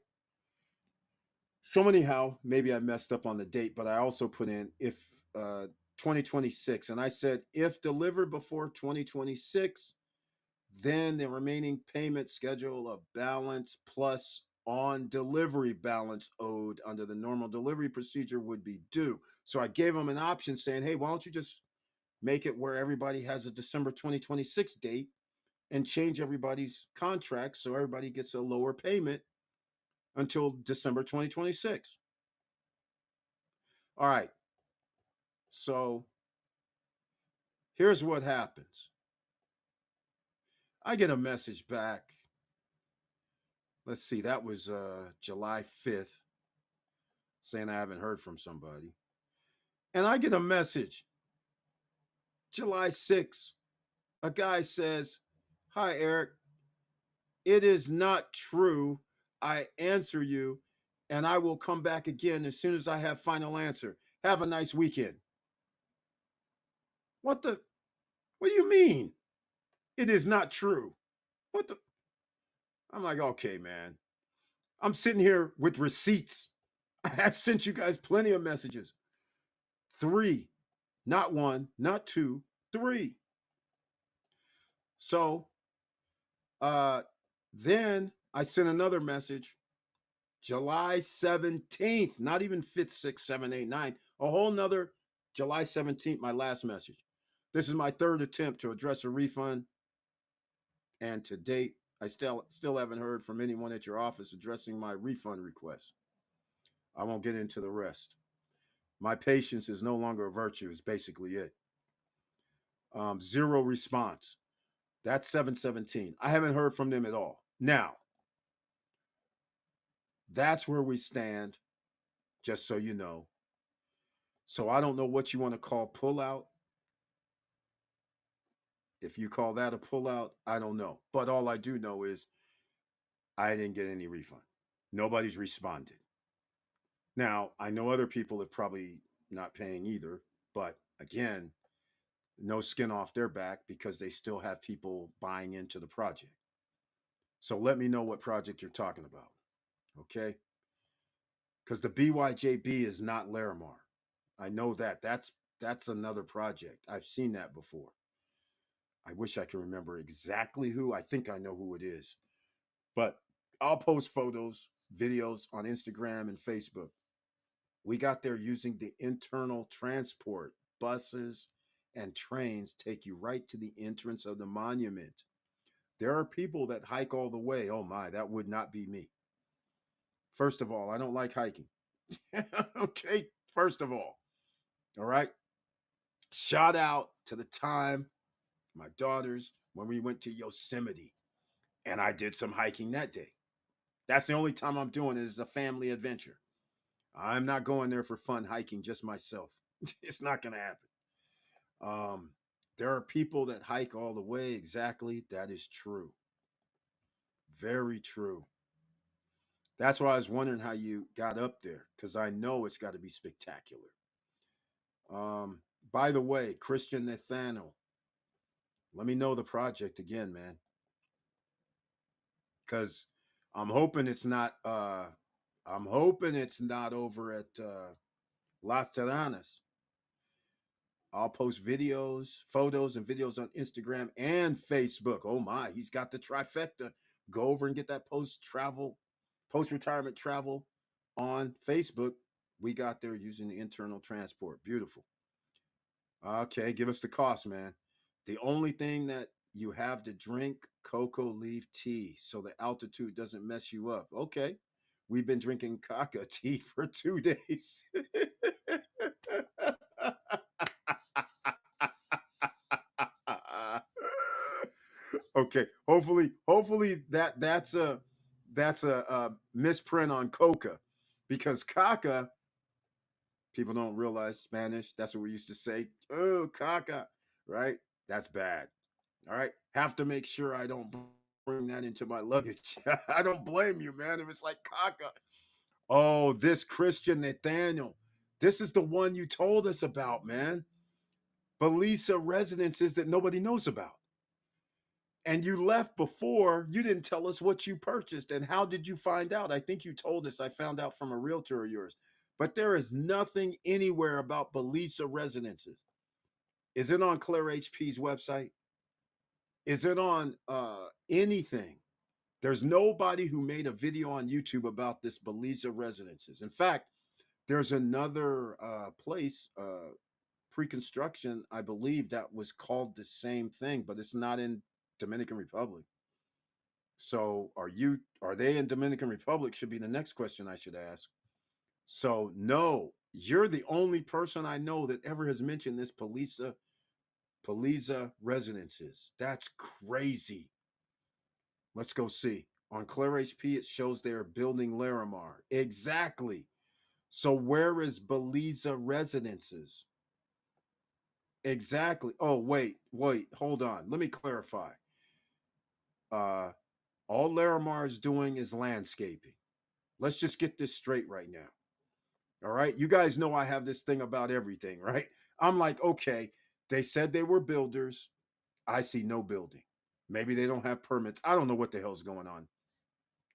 So anyhow, maybe I messed up on the date, but I also put in if 2026, and I said if delivered before 2026, then the remaining payment schedule of balance plus on delivery balance owed under the normal delivery procedure would be due. So I gave them an option saying, hey, why don't you just make it where everybody has a December 2026 date and change everybody's contracts so everybody gets a lower payment until December 2026. All right. So here's what happens. I get a message back. Let's see, that was July 5th saying I haven't heard from somebody. And I get a message July 6th. A guy says, hi, Eric. It is not true. I answer you and I will come back again as soon as I have final answer. Have a nice weekend. What the? What do you mean? It is not true. What the? I'm like, okay, man. I'm sitting here with receipts. I sent you guys plenty of messages. Three, not one, not two, three. So uh, then I sent another message July 17th, not even 5th, 6th, 7th, 8th, 9th, a whole nother July 17th, my last message. This is my third attempt to address a refund. And to date, I still haven't heard from anyone at your office addressing my refund request. I won't get into the rest. My patience is no longer a virtue, is basically it. Zero response. That's 717. I haven't heard from them at all. Now, that's where we stand, just so you know. So I don't know what you want to call pullout. If you call that a pullout, I don't know. But all I do know is I didn't get any refund. Nobody's responded. Now, I know other people have probably not paying either, but again, no skin off their back because they still have people buying into the project. So let me know what project you're talking about. Okay? Because the BYJB is not Larimar. I know that. That's another project. I've seen that before. I wish I can remember exactly who. I think I know who it is. But I'll post photos, videos on Instagram and Facebook. We got there using the internal transport. Buses and trains take you right to the entrance of the monument. There are people that hike all the way. Oh my, that would not be me. First of all, I don't like hiking. Okay, first of all right. Shout out to the time my daughters when we went to Yosemite and I did some hiking that day. That's the only time I'm doing it as a family adventure. I'm not going there for fun hiking just myself. It's not going to happen. Um, there are people that hike all the way. Exactly. That is true. Very true. That's why I was wondering how you got up there because I know it's got to be spectacular. Um, by the way, Christian Nathaniel, let me know the project again, man, because I'm hoping it's not. I'm hoping it's not over at Las Terranas. I'll post videos, photos, and videos on Instagram and Facebook. Oh my, he's got the trifecta. Go over and get that post retirement travel on Facebook. We got there using the internal transport. Beautiful. Okay, give us the cost, man. The only thing that you have to drink cocoa leaf tea so the altitude doesn't mess you up. Okay. We've been drinking kaka tea for 2 days. Okay. Hopefully that's a misprint on coca because caca people don't realize Spanish. That's what we used to say. Oh, caca, right? That's bad. All right. Have to make sure I don't bring that into my luggage. I don't blame you, man. If it's like caca. Oh, this Christian Nathaniel. This is the one you told us about, man. Belisa residences that nobody knows about. And you left before you didn't tell us what you purchased and how did you find out? I think you told us I found out from a realtor of yours. But there is nothing anywhere about Belisa residences. Is it on Claire HP's website? Is it on anything? There's nobody who made a video on YouTube about this Belisa residences. In fact, there's another place, pre-construction, I believe, that was called the same thing, but it's not in Dominican Republic. So are they in Dominican Republic should be the next question I should ask. So no, you're the only person I know that ever has mentioned this Palisa residences. That's crazy. Let's go see. On Claire HP, it shows they are building Larimar. Exactly. So where is Beliza residences? Exactly. Oh, wait, hold on. Let me clarify. Uh, all Larimar is doing is landscaping. Let's just get this straight right now. All right. You guys know I have this thing about everything, right? I'm like, okay, they said they were builders. I see no building. Maybe they don't have permits. I don't know what the hell's going on.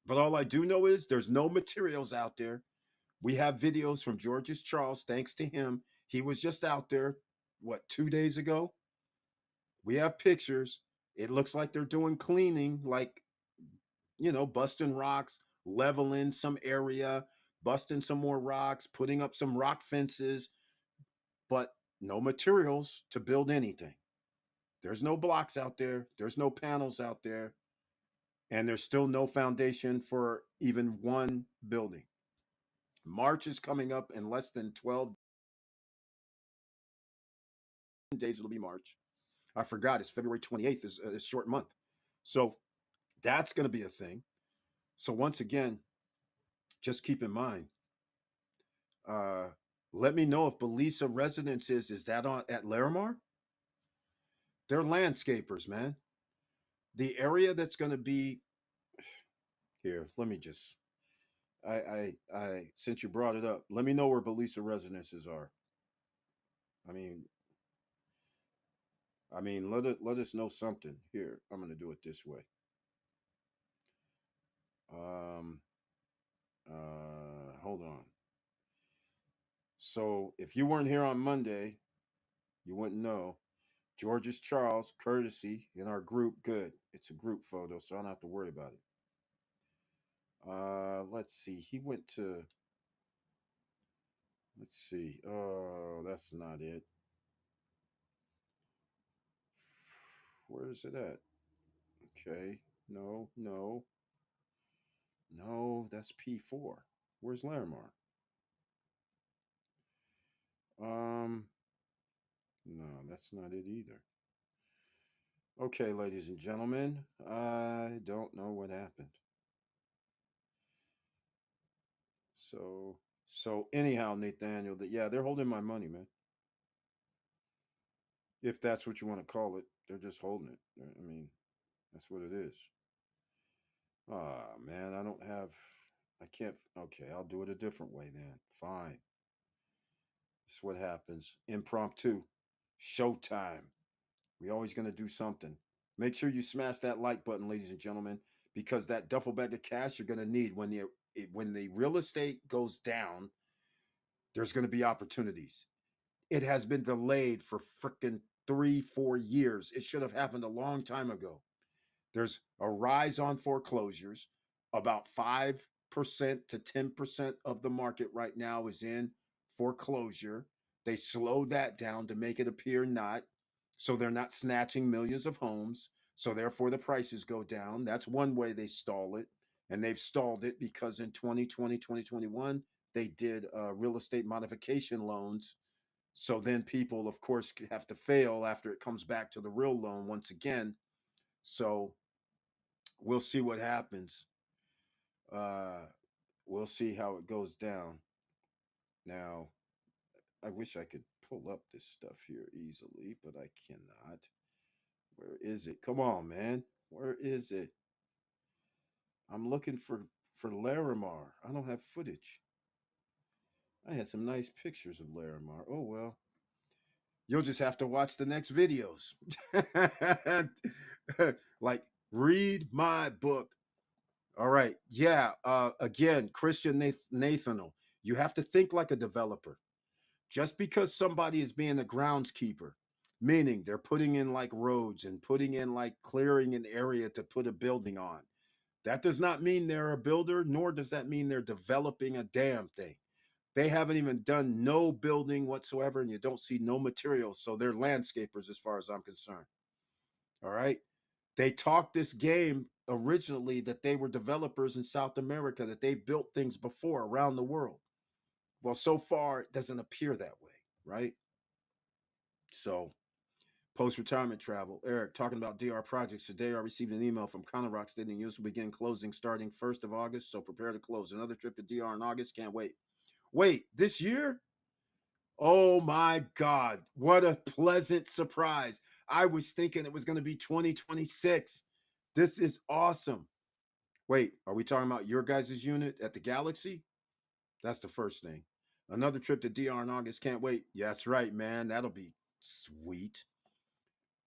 But all I do know is there's no materials out there. We have videos from George's Charles, thanks to him. He was just out there, what, 2 days ago? We have pictures. It looks like they're doing cleaning, like, busting rocks, leveling some area, busting some more rocks, putting up some rock fences, but no materials to build anything. There's no blocks out there, there's no panels out there, and there's still no foundation for even one building. March is coming up in less than 12 days. It'll be March. I forgot it's February 28th is a short month. So that's going to be a thing. So once again, just keep in mind, uh, let me know if Belisa Residences is that on at Larimar? They're landscapers, man. The area that's going to be here, let me just I since you brought it up, let me know where Belisa residences are. I mean, let us know something. Here, I'm gonna do it this way. Um, hold on. So if you weren't here on Monday, you wouldn't know. George's Charles, courtesy in our group. Good. It's a group photo, so I don't have to worry about it. Let's see. He went to. Let's see. Oh, that's not it. Where is it at? Okay. No, no, no. That's P4. Where's Larimar? Um, no, that's not it either. Okay, ladies and gentlemen, I don't know what happened. So, so anyhow, Nathaniel, that yeah, they're holding my money, man. If that's what you want to call it, they're just holding it. I mean, that's what it is. Ah, man, I don't have. I can't. Okay, I'll do it a different way then. Fine. This is what happens. Impromptu. Showtime. We always gonna do something. Make sure you smash that like button, ladies and gentlemen, because that duffel bag of cash you're gonna need when the real estate goes down. There's gonna be opportunities. It has been delayed for freaking 3, 4 years. It should have happened a long time ago. There's a rise on foreclosures. About 5% to 10% of the market right now is in foreclosure. They slowed that down to make it appear not. So they're not snatching millions of homes. So therefore the prices go down. That's one way they stall it. And they've stalled it because in 2020, 2021, they did real estate modification loans. So then people, of course, have to fail after it comes back to the real loan once again. So we'll see what happens. Uh, we'll see how it goes down. Now, I wish I could pull up this stuff here easily, but I cannot. Where is it? Come on, man. Where is it? I'm looking for Larimar. I don't have footage. I had some nice pictures of Larimar. Oh well. You'll just have to watch the next videos. Like read my book. All right. Yeah. Again, Christian Nathanel, you have to think like a developer. Just because somebody is being a groundskeeper, meaning they're putting in like roads and putting in like clearing an area to put a building on, that does not mean they're a builder, nor does that mean they're developing a damn thing. They haven't even done no building whatsoever, and you don't see no materials. So they're landscapers as far as I'm concerned. All right. They talked this game originally that they were developers in South America, that they've built things before around the world. Well, so far, it doesn't appear that way, right? So, post retirement travel. Eric, talking about DR projects. Today, I received an email from Rock stating use will begin closing starting 1st of August. So, prepare to close. Another trip to DR in August. Can't wait. Wait, this year? Oh my God. What a pleasant surprise. I was thinking it was going to be 2026. This is awesome. Wait, are we talking about your guys' unit at the Galaxy? That's the first thing. Another trip to DR in August. Can't wait. Yeah, that's right, man. That'll be sweet.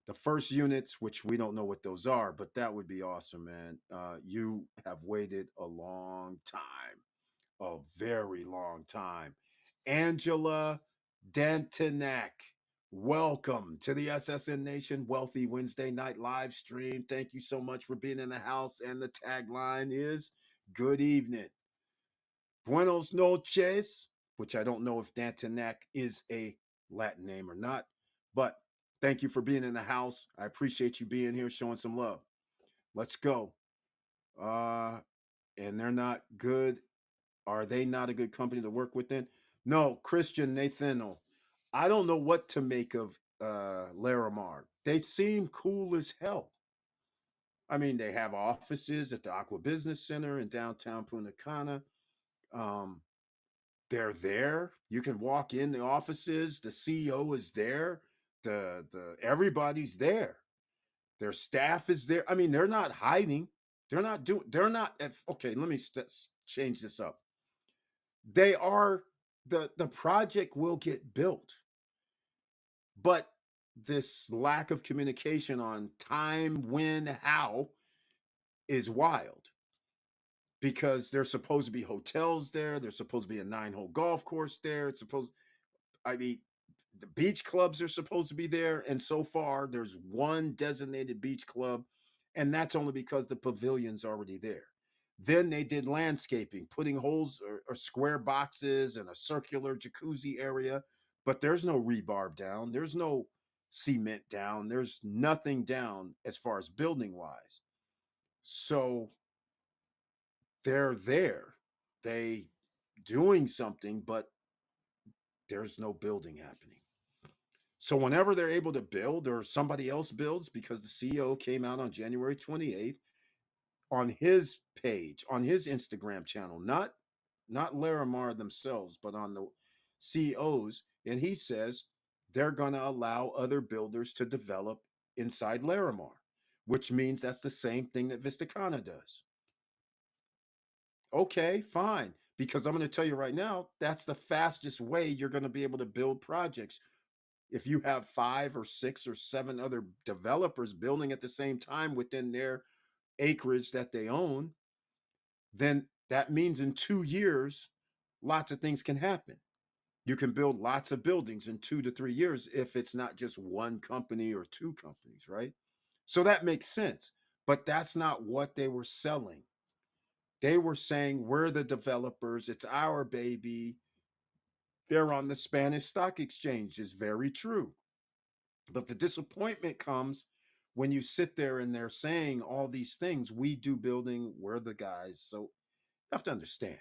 The first units, which we don't know what those are, but that would be awesome, man. You have waited a long time, a very long time. Angela Dantinak, welcome to the SSN Nation Wealthy Wednesday night live stream. Thank you so much for being in the house. And the tagline is good evening. Buenos noches, which I don't know if Dantinak is a Latin name or not, but thank you for being in the house. I appreciate you being here, showing some love. Let's go. Uh, and they're not good. Are they not a good company to work with then? No, Christian Nathaniel. I don't know what to make of Larimar. They seem cool as hell. I mean, they have offices at the Aqua Business Center in downtown Punta Cana. Um, they're there. You can walk in the offices. The CEO is there. The everybody's there. Their staff is there. I mean, they're not hiding. They're not doing. They're not. Okay, let me change this up. They are the project will get built, but this lack of communication on time, when, how is wild because there's supposed to be hotels there. There's supposed to be a 9-hole golf course there. It's supposed I mean, the beach clubs are supposed to be there, and so far there's one designated beach club, and that's only because the pavilion's already there. Then they did landscaping, putting holes or square boxes and a circular jacuzzi area, but there's no rebarb down, there's no cement down, there's nothing down as far as building wise. So they're there, they doing something, but there's no building happening. So whenever they're able to build or somebody else builds, because the CEO came out on January 28th on his page, on his Instagram channel, not Larimar themselves, but on the CEOs, and he says they're going to allow other builders to develop inside Larimar, which means that's the same thing that Vistacana does. Okay, fine. Because I'm going to tell you right now, that's the fastest way you're going to be able to build projects. If you have 5 or 6 or 7 other developers building at the same time within their acreage that they own, then that means in 2 years, lots of things can happen. You can build lots of buildings in 2 to 3 years if it's not just one company or two companies, right? So that makes sense. But that's not what they were selling. They were saying, we're the developers, it's our baby. They're on the Spanish stock exchange, is very true. But the disappointment comes when you sit there and they're saying all these things. We do building, we're the guys. So you have to understand,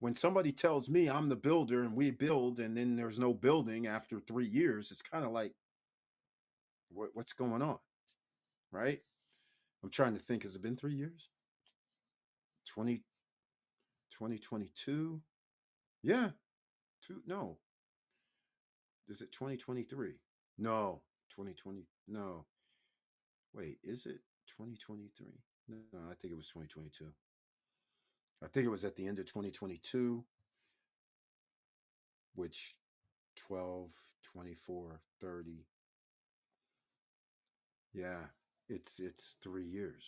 when somebody tells me I'm the builder and we build and then there's no building after 3 years, it's kind of like, what's going on, right? I'm trying to think, has it been 3 years? 20, 2022? Yeah. Two, no. Is it 2023? No. 2020? No. Wait, is it 2023? No, I think it was 2022. I think it was at the end of 2022, which 12, 24, 30. Yeah, it's 3 years.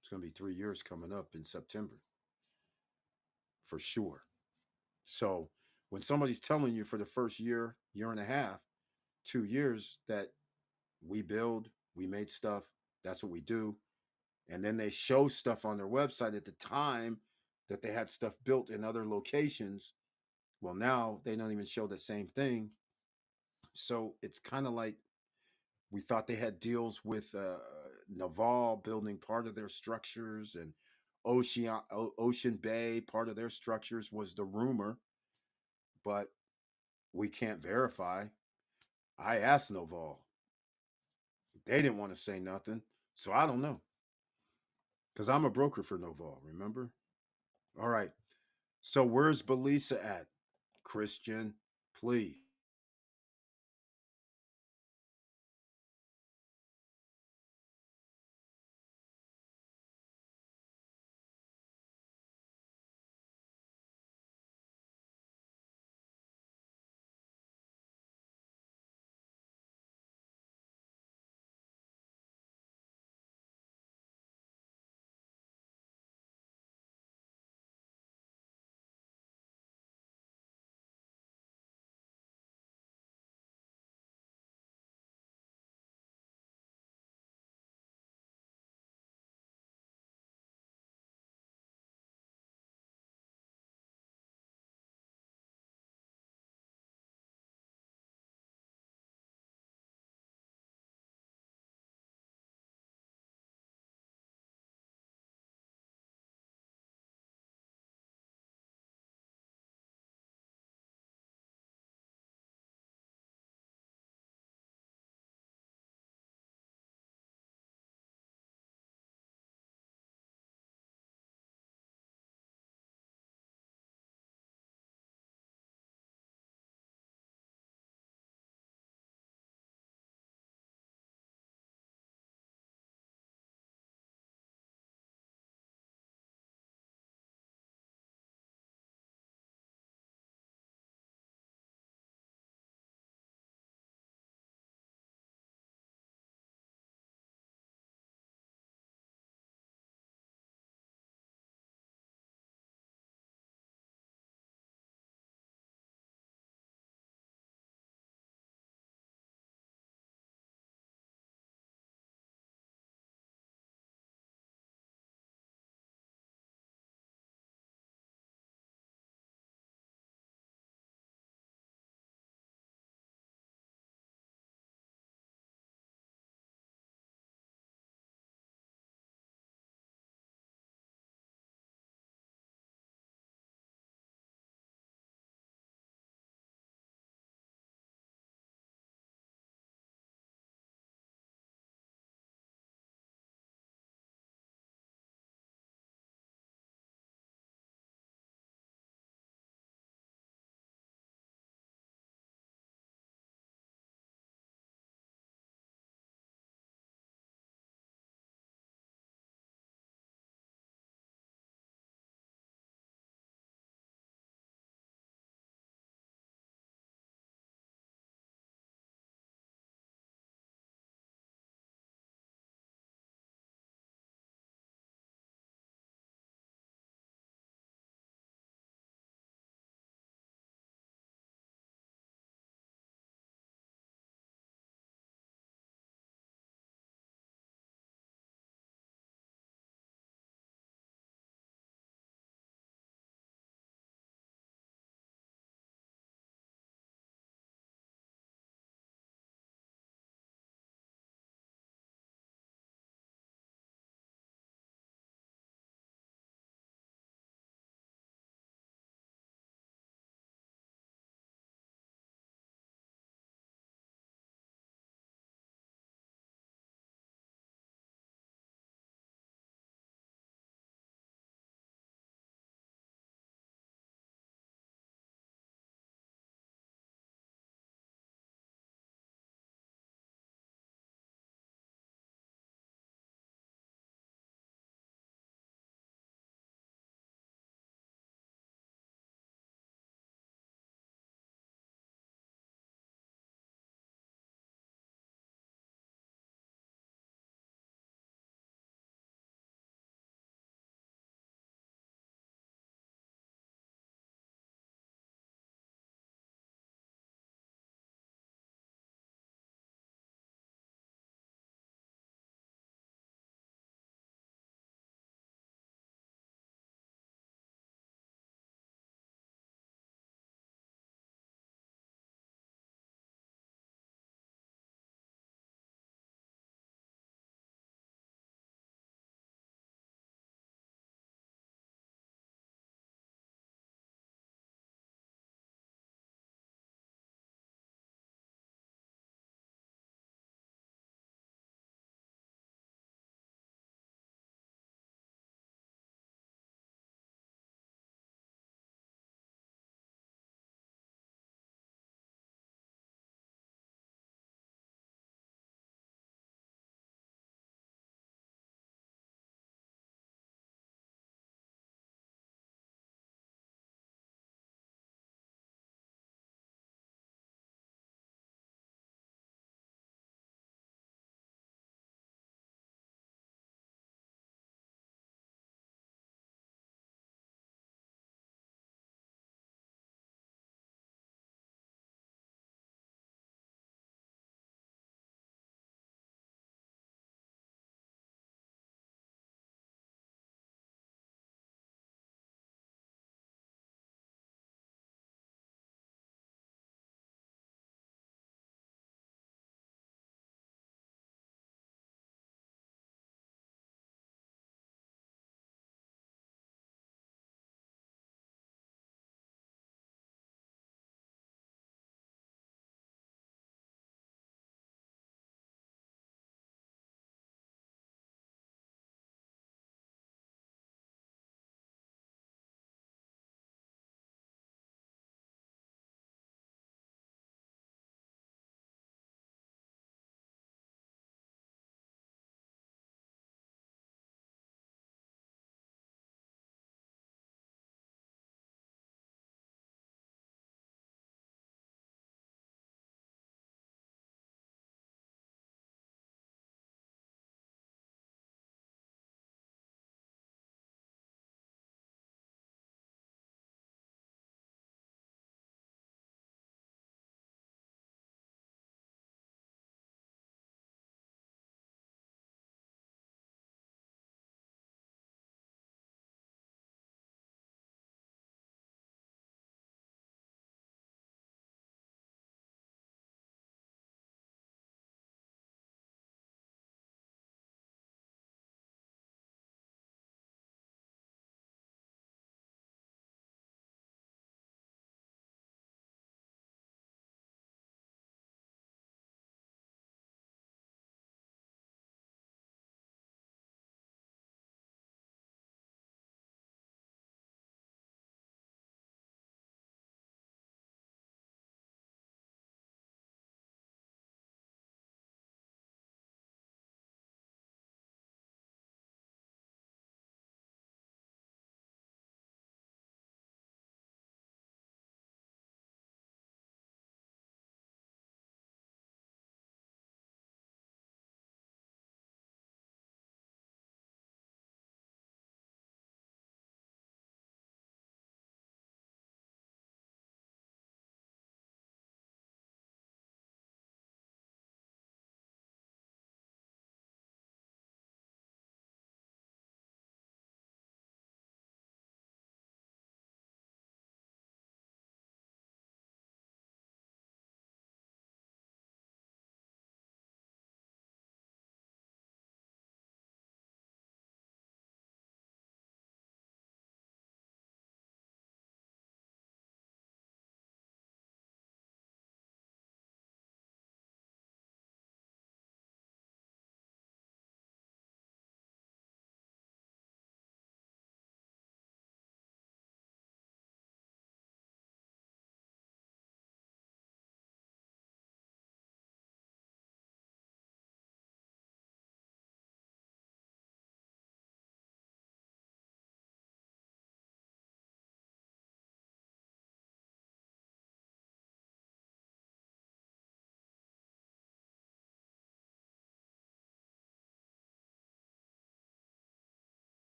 It's going to be 3 years coming up in September for sure. So when somebody's telling you for the first year, year and a half, 2 years that we build, we made stuff, that's what we do, and then they show stuff on their website at the time that they had stuff built in other locations, well, now they don't even show the same thing. So it's kind of like we thought they had deals with Naval building part of their structures, and Ocean Bay part of their structures was the rumor, but we can't verify. I asked Naval, they didn't want to say nothing, so I don't know because I'm a broker for Naval. Remember? All right. So where's Belisa at? Christian, please.